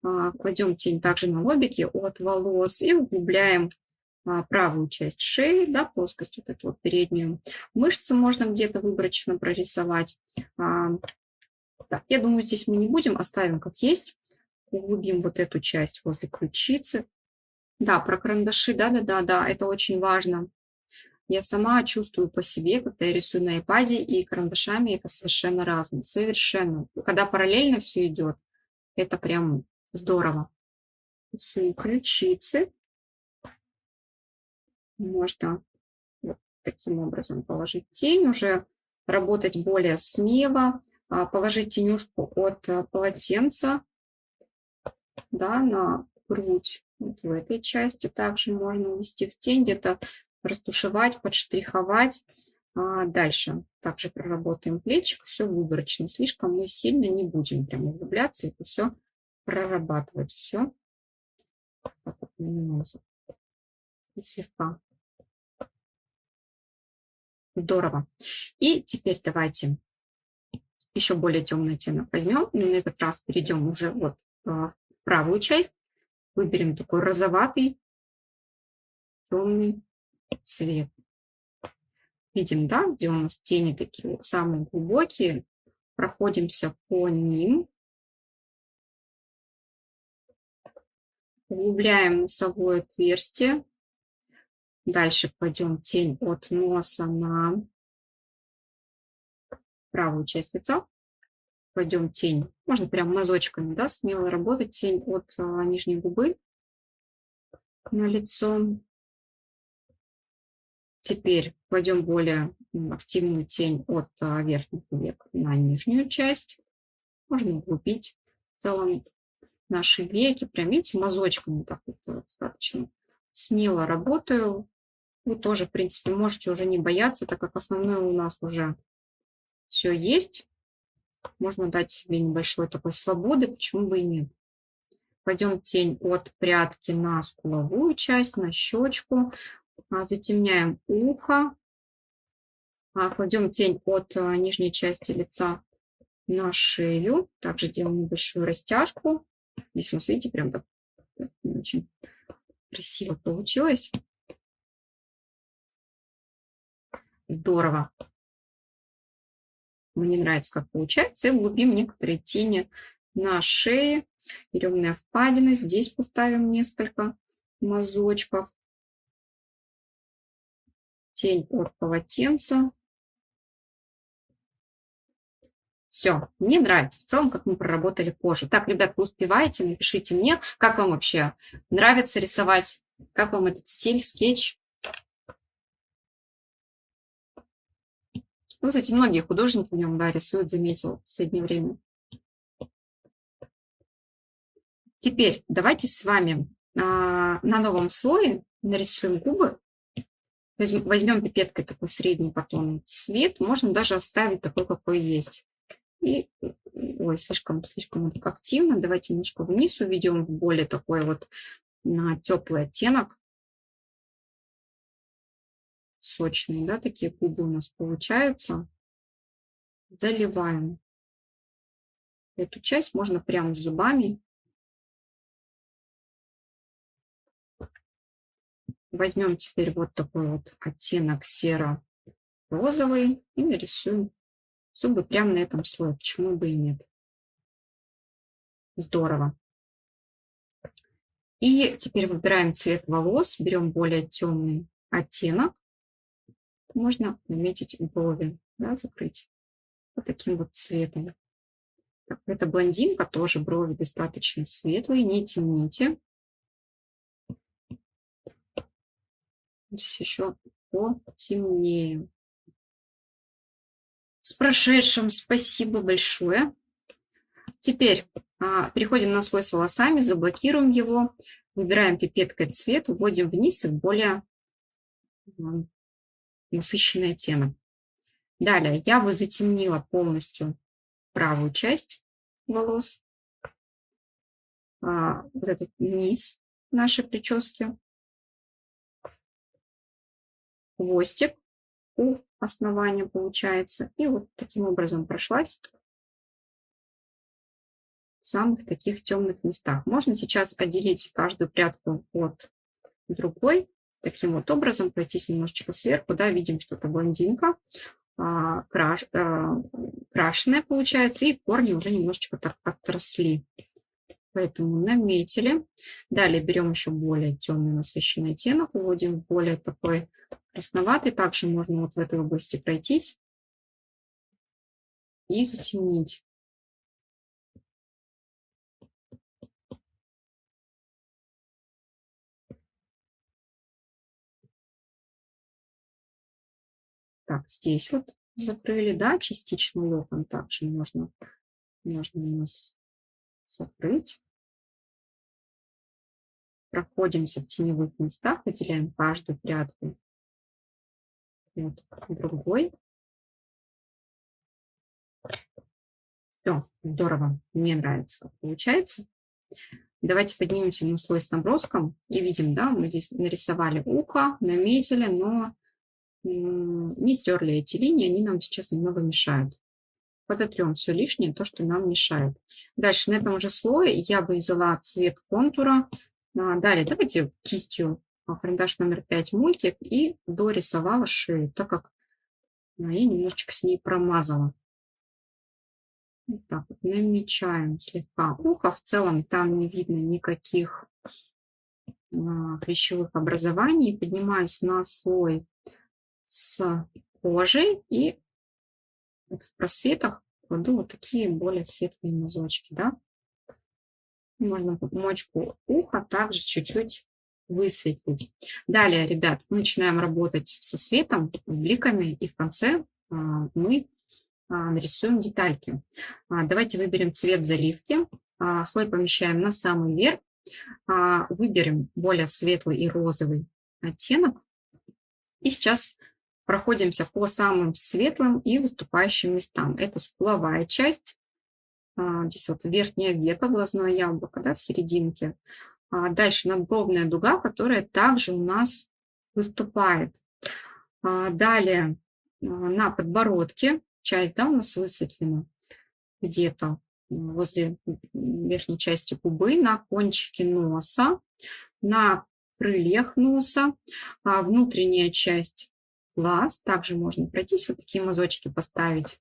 Кладем тень также на лобике от волос и углубляем правую часть шеи, да, плоскость вот эту вот переднюю. Мышцы можно где-то выборочно прорисовать. Так, я думаю, здесь мы не будем, оставим как есть. Углубим вот эту часть возле ключицы. Да, про карандаши, да, это очень важно. Я сама чувствую по себе, когда я рисую на iPad и карандашами, это совершенно разное. Совершенно. Когда параллельно все идет, это прям здорово. Рисую ключицы. Можно вот таким образом положить тень, уже работать более смело, положить тенюшку от полотенца, да, на грудь. Вот в этой части также можно увести в тень, где-то растушевать, подштриховать. Дальше также проработаем плечик, все выборочно. Слишком мы сильно не будем прям углубляться, это все прорабатывать. Все так вот на нюансах. И слегка. Здорово. И теперь давайте еще более темный оттенок возьмем. И на этот раз перейдем уже вот в правую часть. Выберем такой розоватый, темный цвет. Видим, да, где у нас тени такие самые глубокие. Проходимся по ним. Углубляем носовое отверстие. Дальше кладем тень от носа на правую часть лица. Кладем тень, можно прям мазочками, да, смело работать, тень от нижней губы на лицо. Теперь кладем более активную тень от верхних век на нижнюю часть. Можно углубить в целом наши веки, прям видите, мазочками так вот достаточно смело работаю. Вы тоже, в принципе, можете уже не бояться, так как основное у нас уже все есть. Можно дать себе небольшой такой свободы, почему бы и нет. Кладем тень от прядки на скуловую часть, на щечку. Затемняем ухо. Кладем тень от нижней части лица на шею. Также делаем небольшую растяжку. Здесь у нас, видите, прям так очень красиво получилось. Здорово. Мне нравится, как получается. И углубим некоторые тени на шее. Еремная впадина. Здесь поставим несколько мазочков. Тень от полотенца. Все, мне нравится в целом, как мы проработали кожу. Так, ребят, вы успеваете? Напишите мне, как вам вообще нравится рисовать, как вам этот стиль, скетч. Ну, кстати, многие художники в нем, да, рисуют, заметил в последнее время. Теперь давайте с вами на новом слое нарисуем губы. Возьмем пипеткой такой средний по тону цвет. Можно даже оставить такой, какой есть. И, ой, слишком активно. Давайте немножко вниз уведем в более такой вот теплый оттенок. Сочные, да, такие губы у нас получаются. Заливаем эту часть. Можно прямо зубами. Возьмем теперь вот такой вот оттенок серо-розовый и нарисуем зубы прямо на этом слое. Почему бы и нет? Здорово. И теперь выбираем цвет волос, берем более темный оттенок. Можно наметить брови, да, закрыть вот таким вот цветом. Так, это блондинка, тоже брови достаточно светлые, не темните. Здесь еще потемнее. С прошедшим, спасибо большое. Теперь переходим на слой с волосами, заблокируем его, выбираем пипеткой цвет, уводим вниз и в более насыщенный оттенок. Далее я бы затемнила полностью правую часть волос, вот этот низ нашей прически, хвостик у основания получается. И вот таким образом прошлась в самых таких темных местах. Можно сейчас отделить каждую прядку от другой. Таким вот образом пройтись немножечко сверху. Да, видим, что это блондинка. Крашеная получается. И корни уже немножечко так отросли. Поэтому наметили. Далее берем еще более темный насыщенный оттенок. Вводим в более такой красноватый. Также можно вот в этой области пройтись и затемнить. Так, здесь вот закрыли, да, частично локон также можно у нас закрыть. Проходимся в теневых местах, выделяем каждую прядку вот, другой. Все, здорово, мне нравится, как получается. Давайте поднимемся на слой с наброском и видим, да, мы здесь нарисовали ухо, наметили, но не стерли эти линии, они нам сейчас немного мешают. Подотрем все лишнее, то, что нам мешает. Дальше на этом же слое я бы взяла цвет контура. Далее давайте кистью карандаш номер 5 мультик и дорисовала шею, так как я немножечко с ней промазала. Вот так вот намечаем слегка ухо. В целом там не видно никаких хрящевых образований. Поднимаюсь на слой с кожей и вот в просветах кладу вот такие более светлые мазочки, да. Можно мочку уха также чуть-чуть высветлить. Далее, ребят, мы начинаем работать со светом, бликами, и в конце мы нарисуем детальки. Давайте выберем цвет заливки. Слой помещаем на самый верх. Выберем более светлый и розовый оттенок. И сейчас проходимся по самым светлым и выступающим местам. Это скуловая часть. Здесь вот верхнее веко, глазное яблоко, да, в серединке. Дальше надбровная дуга, которая также у нас выступает. Далее на подбородке часть, да, у нас высветлена где-то возле верхней части губы, на кончике носа, на крыльях носа, внутренняя часть глаз. Также можно пройтись, вот такие мазочки поставить.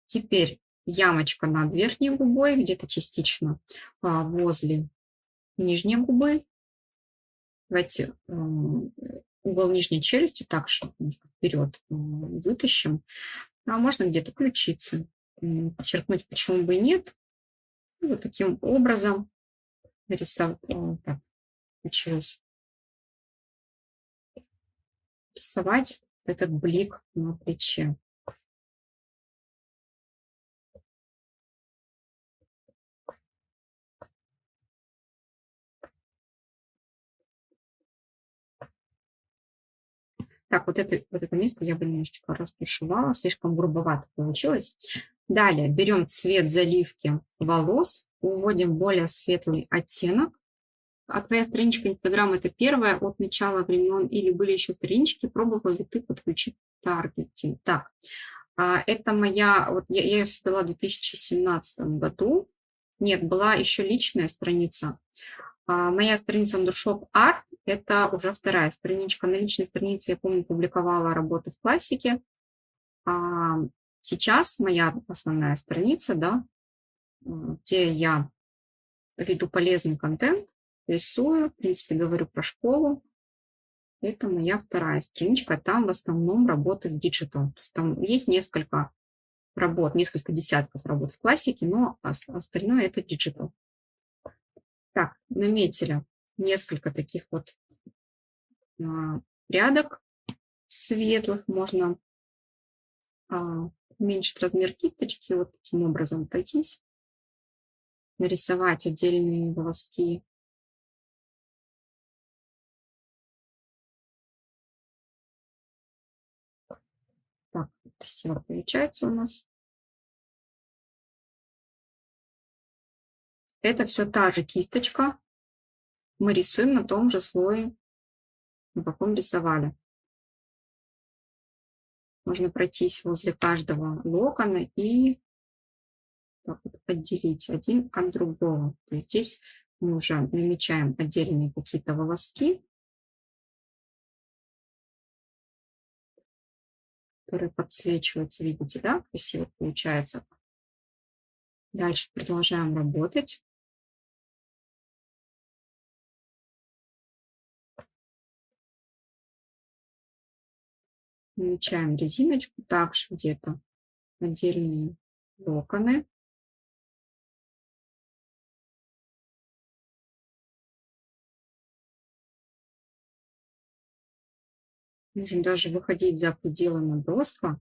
Теперь ямочка над верхней губой, где-то частично возле нижней губы. Давайте угол нижней челюсти также вперед вытащим. Можно где-то ключицы подчеркнуть, почему бы и нет. И вот таким образом нарисовать. Так, получилось рисовать этот блик на плече. Так, вот это место я бы немножечко растушевала, слишком грубовато получилось. Далее берем цвет заливки волос, уводим более светлый оттенок. А твоя страничка Инстаграм — это первая от начала времен или были еще странички? Пробовала ли ты подключить таргетинг? Так, это моя, вот я ее создала в 2017 году. Нет, была еще личная страница. Моя страница Undershop Art – это уже вторая страничка. На личной странице, я помню, публиковала работы в классике. Сейчас моя основная страница, да, где я веду полезный контент, рисую, в принципе, говорю про школу. Это моя вторая страничка. Там в основном работы в диджитал. То есть там есть несколько работ, несколько десятков работ в классике, но остальное это диджитал. Так, наметили несколько таких вот рядок светлых. Можно уменьшить размер кисточки, вот таким образом пройтись, нарисовать отдельные волоски. Так, красиво получается у нас. Это все та же кисточка. Мы рисуем на том же слое, на каком рисовали. Можно пройтись возле каждого локона и так вот отделить один от другого. То есть здесь мы уже намечаем отдельные какие-то волоски, которые подсвечиваются. Видите, да? Красиво получается. Дальше продолжаем работать. Намечаем резиночку, также где-то отдельные локоны. Можем даже выходить за пределы наброска.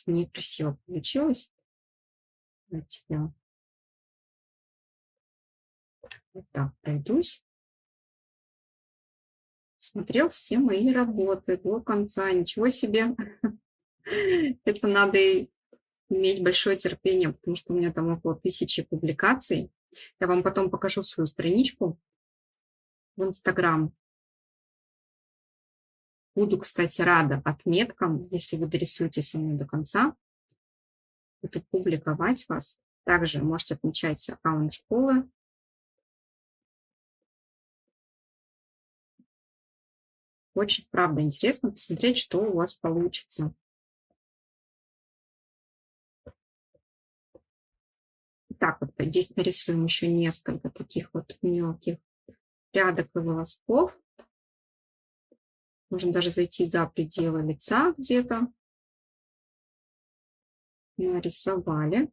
Некрасиво получилось. Давайте я вот так пройдусь. Смотрел все мои работы до конца. Ничего себе. Это надо иметь большое терпение, потому что у меня там около 1000 публикаций. Я вам потом покажу свою страничку в Инстаграм. Буду, кстати, рада отметкам, если вы дорисуете со мной до конца. Буду публиковать вас. Также можете отмечать аккаунт школы. Очень, правда, интересно посмотреть, что у вас получится. Так вот, здесь нарисуем еще несколько таких вот мелких прядок и волосков. Можно даже зайти за пределы лица где-то. Нарисовали.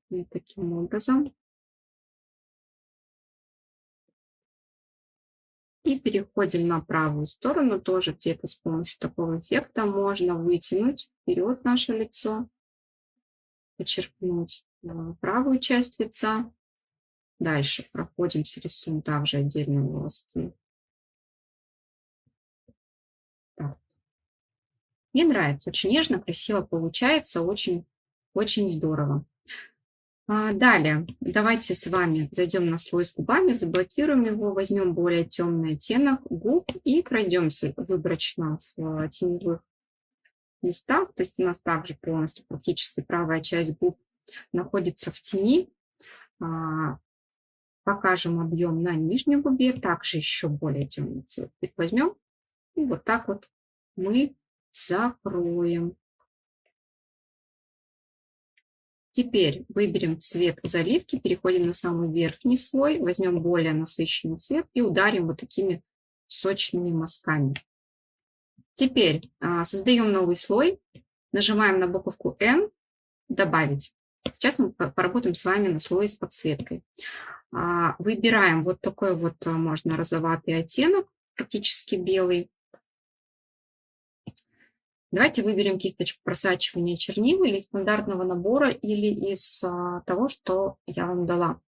Вот таким образом. И переходим на правую сторону. Тоже где-то с помощью такого эффекта можно вытянуть вперед наше лицо. Подчеркнуть правую часть лица. Дальше проходимся, рисуем также отдельные волоски. Так. Мне нравится, очень нежно, красиво получается, очень здорово. Далее, давайте с вами зайдем на слой с губами, заблокируем его, возьмем более темный оттенок губ и пройдемся выборочно в теневых местах. То есть у нас также полностью практически правая часть губ находится в тени. Покажем объем на нижней губе, также еще более темный цвет возьмем и вот так вот мы закроем. Теперь выберем цвет заливки, переходим на самый верхний слой, возьмем более насыщенный цвет и ударим вот такими сочными мазками. Теперь создаем новый слой, нажимаем на буковку N, добавить. Сейчас мы поработаем с вами на слое с подсветкой. Выбираем вот такой вот, можно розоватый оттенок, практически белый. Давайте выберем кисточку просачивания чернил или стандартного набора, или из того, что я вам дала.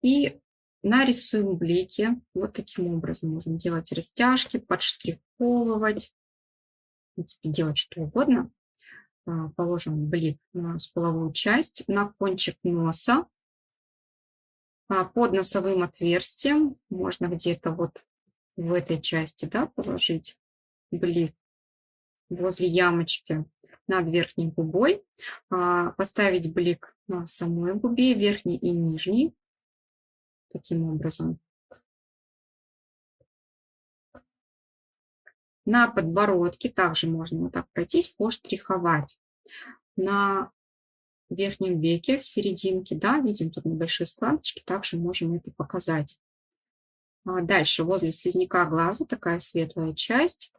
И нарисуем блики. Вот таким образом можем делать растяжки, подштриховывать, в принципе, делать что угодно. Положим блик на скуловую часть, на кончик носа. Под носовым отверстием можно где-то вот в этой части, да, положить блик. Возле ямочки над верхней губой, поставить блик на самой губе, верхней и нижней, таким образом. На подбородке также можно вот так пройтись, поштриховать. На верхнем веке, в серединке, да, видим тут небольшие складочки, также можем это показать. Дальше возле слизняка глаза такая светлая часть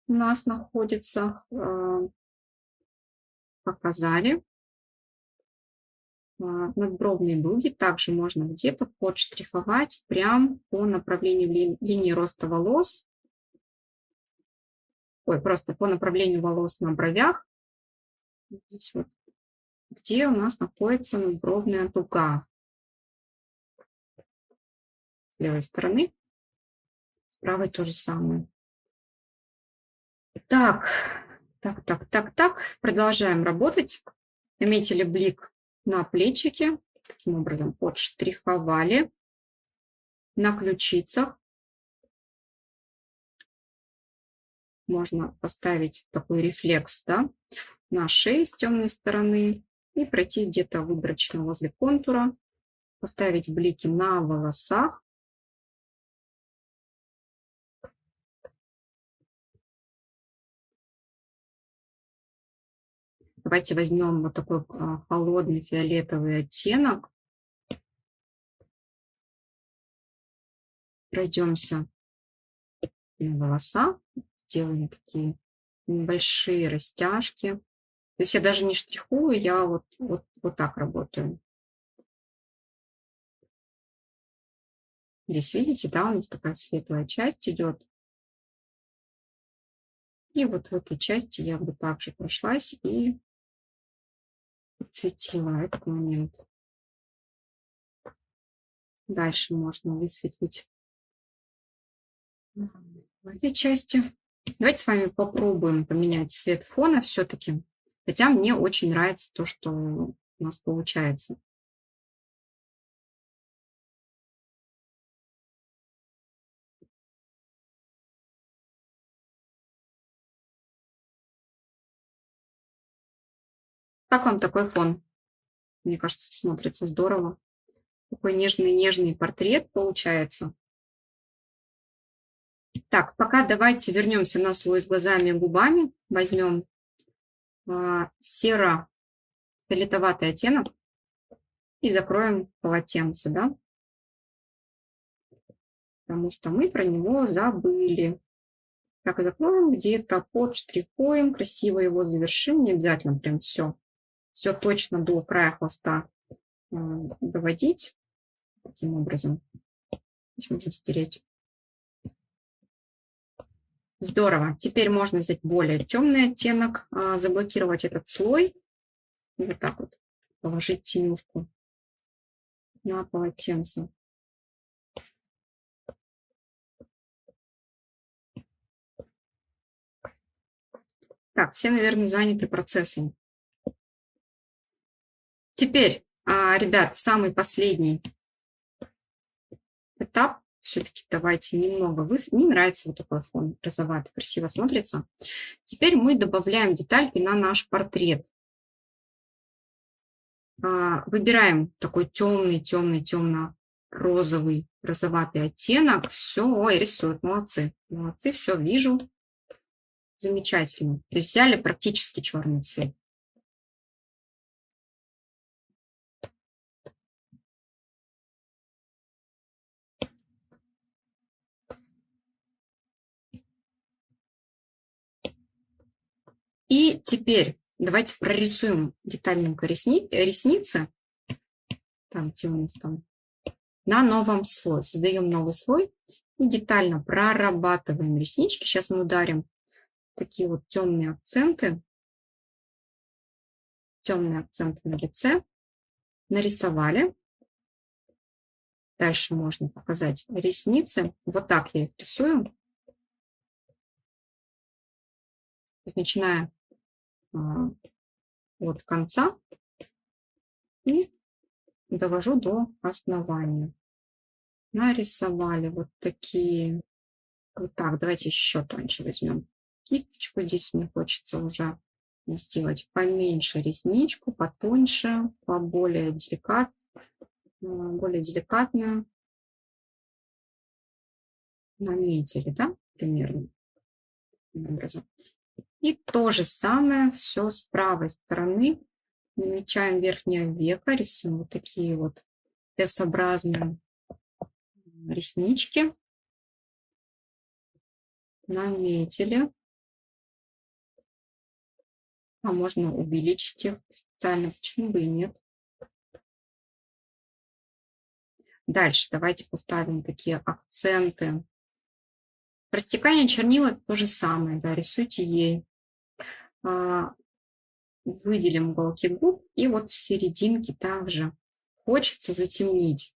у нас находится, показали. Надбровные дуги также можно где-то подштриховать прям по направлению линии роста волос. Просто по направлению волос на бровях. Здесь вот, где у нас находится надбровная дуга. С левой стороны, с правой то же самое. Так. Продолжаем работать. Наметили блик на плечике. Таким образом подштриховали. На ключицах можно поставить такой рефлекс, да, на шее с темной стороны и пройти где-то выборочно возле контура. Поставить блики на волосах. Давайте возьмем вот такой холодный фиолетовый оттенок. Пройдемся на волоса. Сделаем такие небольшие растяжки. То есть я даже не штрихую, я вот так работаю. Здесь, видите, да, у нас такая светлая часть идет. И вот в этой части я бы также прошлась и подсветила этот момент. Дальше можно высветлить в этой части. Давайте с вами попробуем поменять цвет фона все-таки. Хотя мне очень нравится то, что у нас получается. Как вам такой фон? Мне кажется, смотрится здорово. Такой нежный-нежный портрет получается. Так, пока давайте вернемся на слой с глазами и губами. Возьмем серо-фиолетоватый оттенок и закроем полотенце, да? Потому что мы про него забыли. Так, закроем, где-то подштрихуем, красиво его завершим. Не обязательно прям все точно до края хвоста доводить. Таким образом. Здесь можно стереть. Здорово. Теперь можно взять более темный оттенок, заблокировать этот слой. И вот так вот положить тенюшку на полотенце. Так, все, наверное, заняты процессом. Теперь, ребят, самый последний этап. Все-таки давайте немного Мне нравится вот такой фон розоватый, красиво смотрится. Теперь мы добавляем детальки на наш портрет. Выбираем такой темный, темно-розовый, розоватый оттенок. Все, ой, рисуют, молодцы. Молодцы, все вижу. Замечательно. То есть взяли практически черный цвет. И теперь давайте прорисуем детальненько ресницы. Там, где у нас там. На новом слое. Создаем новый слой и детально прорабатываем реснички. Сейчас мы ударим такие вот темные акценты. Темные акценты на лице. Нарисовали. Дальше можно показать ресницы. Вот так я их рисую. Начиная от конца и довожу до основания. Нарисовали вот такие. Вот так. Давайте еще тоньше возьмем кисточку. Здесь мне хочется уже сделать поменьше ресничку, потоньше, более деликатную. Наметили, да, примерно таким образом. И то же самое все с правой стороны. Намечаем верхнее веко, рисуем вот такие вот S-образные реснички. Наметили. А можно увеличить их специально, почему бы и нет. Дальше давайте поставим такие акценты. Растекание чернила то же самое, да, рисуйте ей. Выделим уголки губ и вот в серединке также хочется затемнить.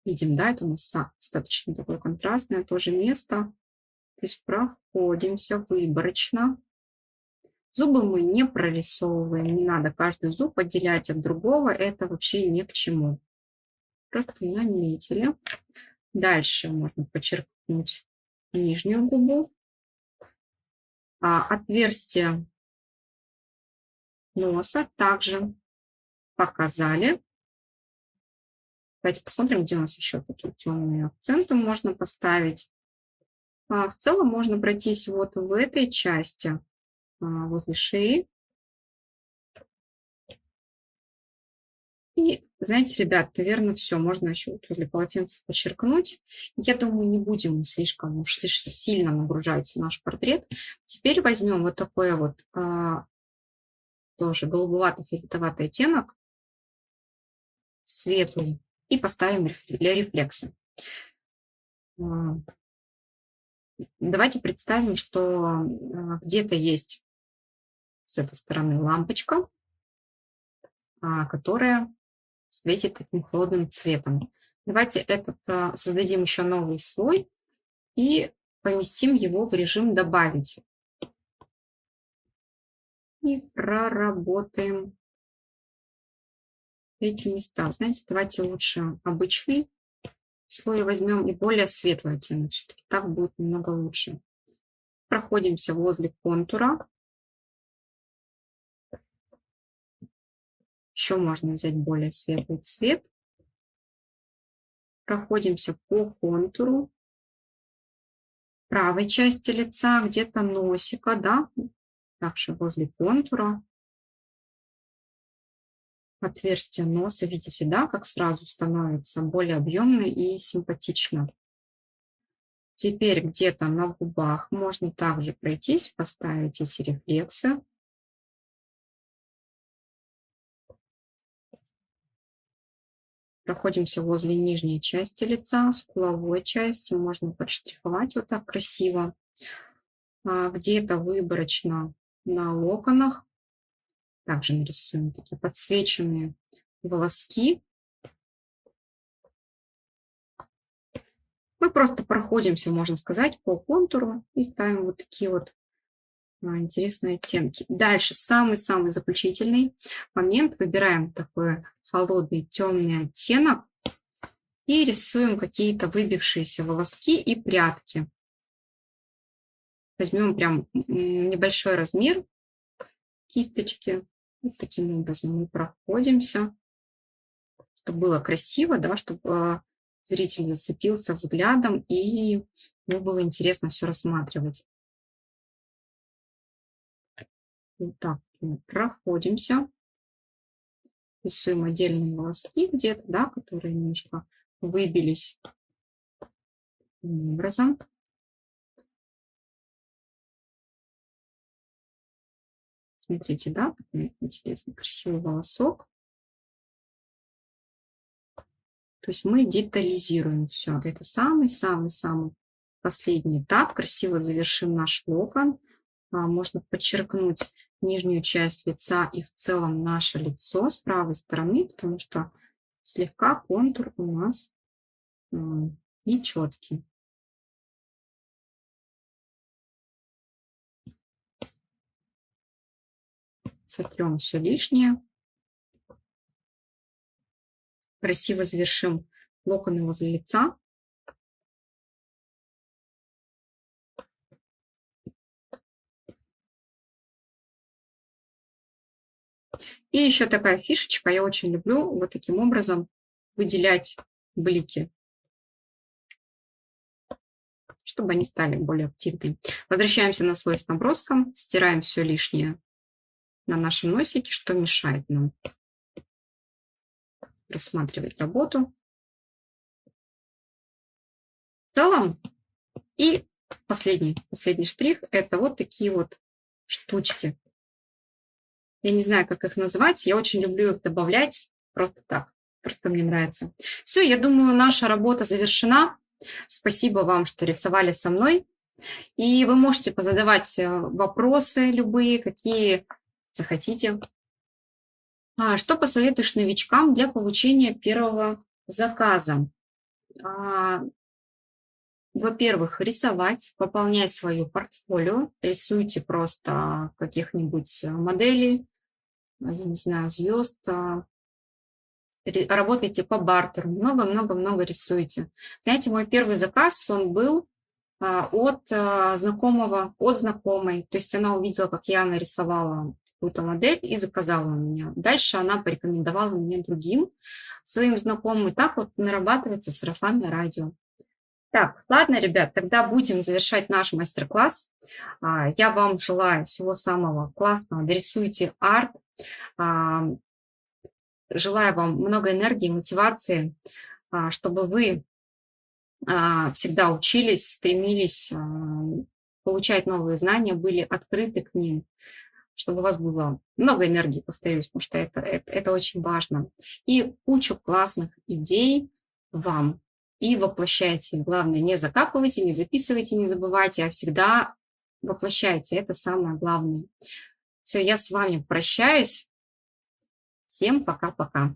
Видим, да, это у нас достаточно такое контрастное тоже место. То есть проходимся выборочно. Зубы мы не прорисовываем, не надо каждый зуб отделять от другого, это вообще ни к чему. Просто наметили. Дальше можно подчеркнуть нижнюю губу. Отверстие носа также показали. Давайте посмотрим, где у нас еще такие темные акценты можно поставить. В целом можно пройтись вот в этой части, возле шеи. И, знаете, ребят, наверное, все. Можно еще вот возле полотенца подчеркнуть. Я думаю, не будем слишком сильно нагружать наш портрет. Теперь возьмем вот такой вот тоже голубовато-фиолетоватый оттенок, светлый, и поставим для рефлекса. Давайте представим, что где-то есть с этой стороны лампочка, которая светит таким холодным цветом. Давайте создадим еще новый слой и поместим его в режим «Добавить». И проработаем эти места. Знаете, давайте лучше обычный слой возьмем и более светлый оттенок. Все-таки так будет немного лучше. Проходимся возле контура. Еще можно взять более светлый цвет. Проходимся по контуру правой части лица, где-то носика, да, также возле контура. Отверстие носа, видите, да, как сразу становится более объемно и симпатично. Теперь где-то на губах можно также пройтись, поставить эти рефлексы. Проходимся возле нижней части лица, скуловой части. Можно подштриховать вот так красиво. Где-то выборочно на локонах. Также нарисуем такие подсвеченные волоски. Мы просто проходимся, можно сказать, по контуру и ставим вот такие вот интересные оттенки. Дальше самый-самый заключительный момент. Выбираем такой холодный темный оттенок и рисуем какие-то выбившиеся волоски и прядки. Возьмем прям небольшой размер кисточки. Вот таким образом мы проходимся, чтобы было красиво, да, чтобы зритель зацепился взглядом и ему было интересно все рассматривать. Вот так мы проходимся. Рисуем отдельные волоски где-то, да, которые немножко выбились таким образом. Смотрите, да, такой интересный, красивый волосок. То есть мы детализируем все. Это самый-самый-самый последний этап. Красиво завершим наш локон. Можно подчеркнуть нижнюю часть лица и в целом наше лицо с правой стороны, потому что слегка контур у нас нечеткий. Сотрем все лишнее. Красиво завершим локоны возле лица. И еще такая фишечка. Я очень люблю вот таким образом выделять блики, чтобы они стали более активными. Возвращаемся на слой с наброском. Стираем все лишнее на нашем носике, что мешает нам рассматривать работу. В целом, и последний штрих – это вот такие вот штучки. Я не знаю, как их назвать. Я очень люблю их добавлять просто так. Просто мне нравится. Все, я думаю, наша работа завершена. Спасибо вам, что рисовали со мной. И вы можете позадавать вопросы любые, какие захотите. Что посоветуешь новичкам для получения первого заказа? Во-первых, рисовать, пополнять свое портфолио. Рисуйте просто каких-нибудь моделей, я не знаю, звезд. Работайте по бартеру. Много-много-много рисуйте. Знаете, мой первый заказ, он был от знакомого, от знакомой. То есть она увидела, как я нарисовала какую-то модель и заказала у меня. Дальше она порекомендовала меня другим своим знакомым. И так вот нарабатывается сарафанное радио. Так, ладно, ребят, тогда будем завершать наш мастер-класс. Я вам желаю всего самого классного. Дорисуйте арт. Желаю вам много энергии, мотивации, чтобы вы всегда учились, стремились получать новые знания, были открыты к ним, чтобы у вас было много энергии, повторюсь, потому что это очень важно. И кучу классных идей вам. И воплощайте. Главное, не закапывайте, не записывайте, не забывайте, а всегда воплощайте. Это самое главное. Все, я с вами прощаюсь. Всем пока-пока.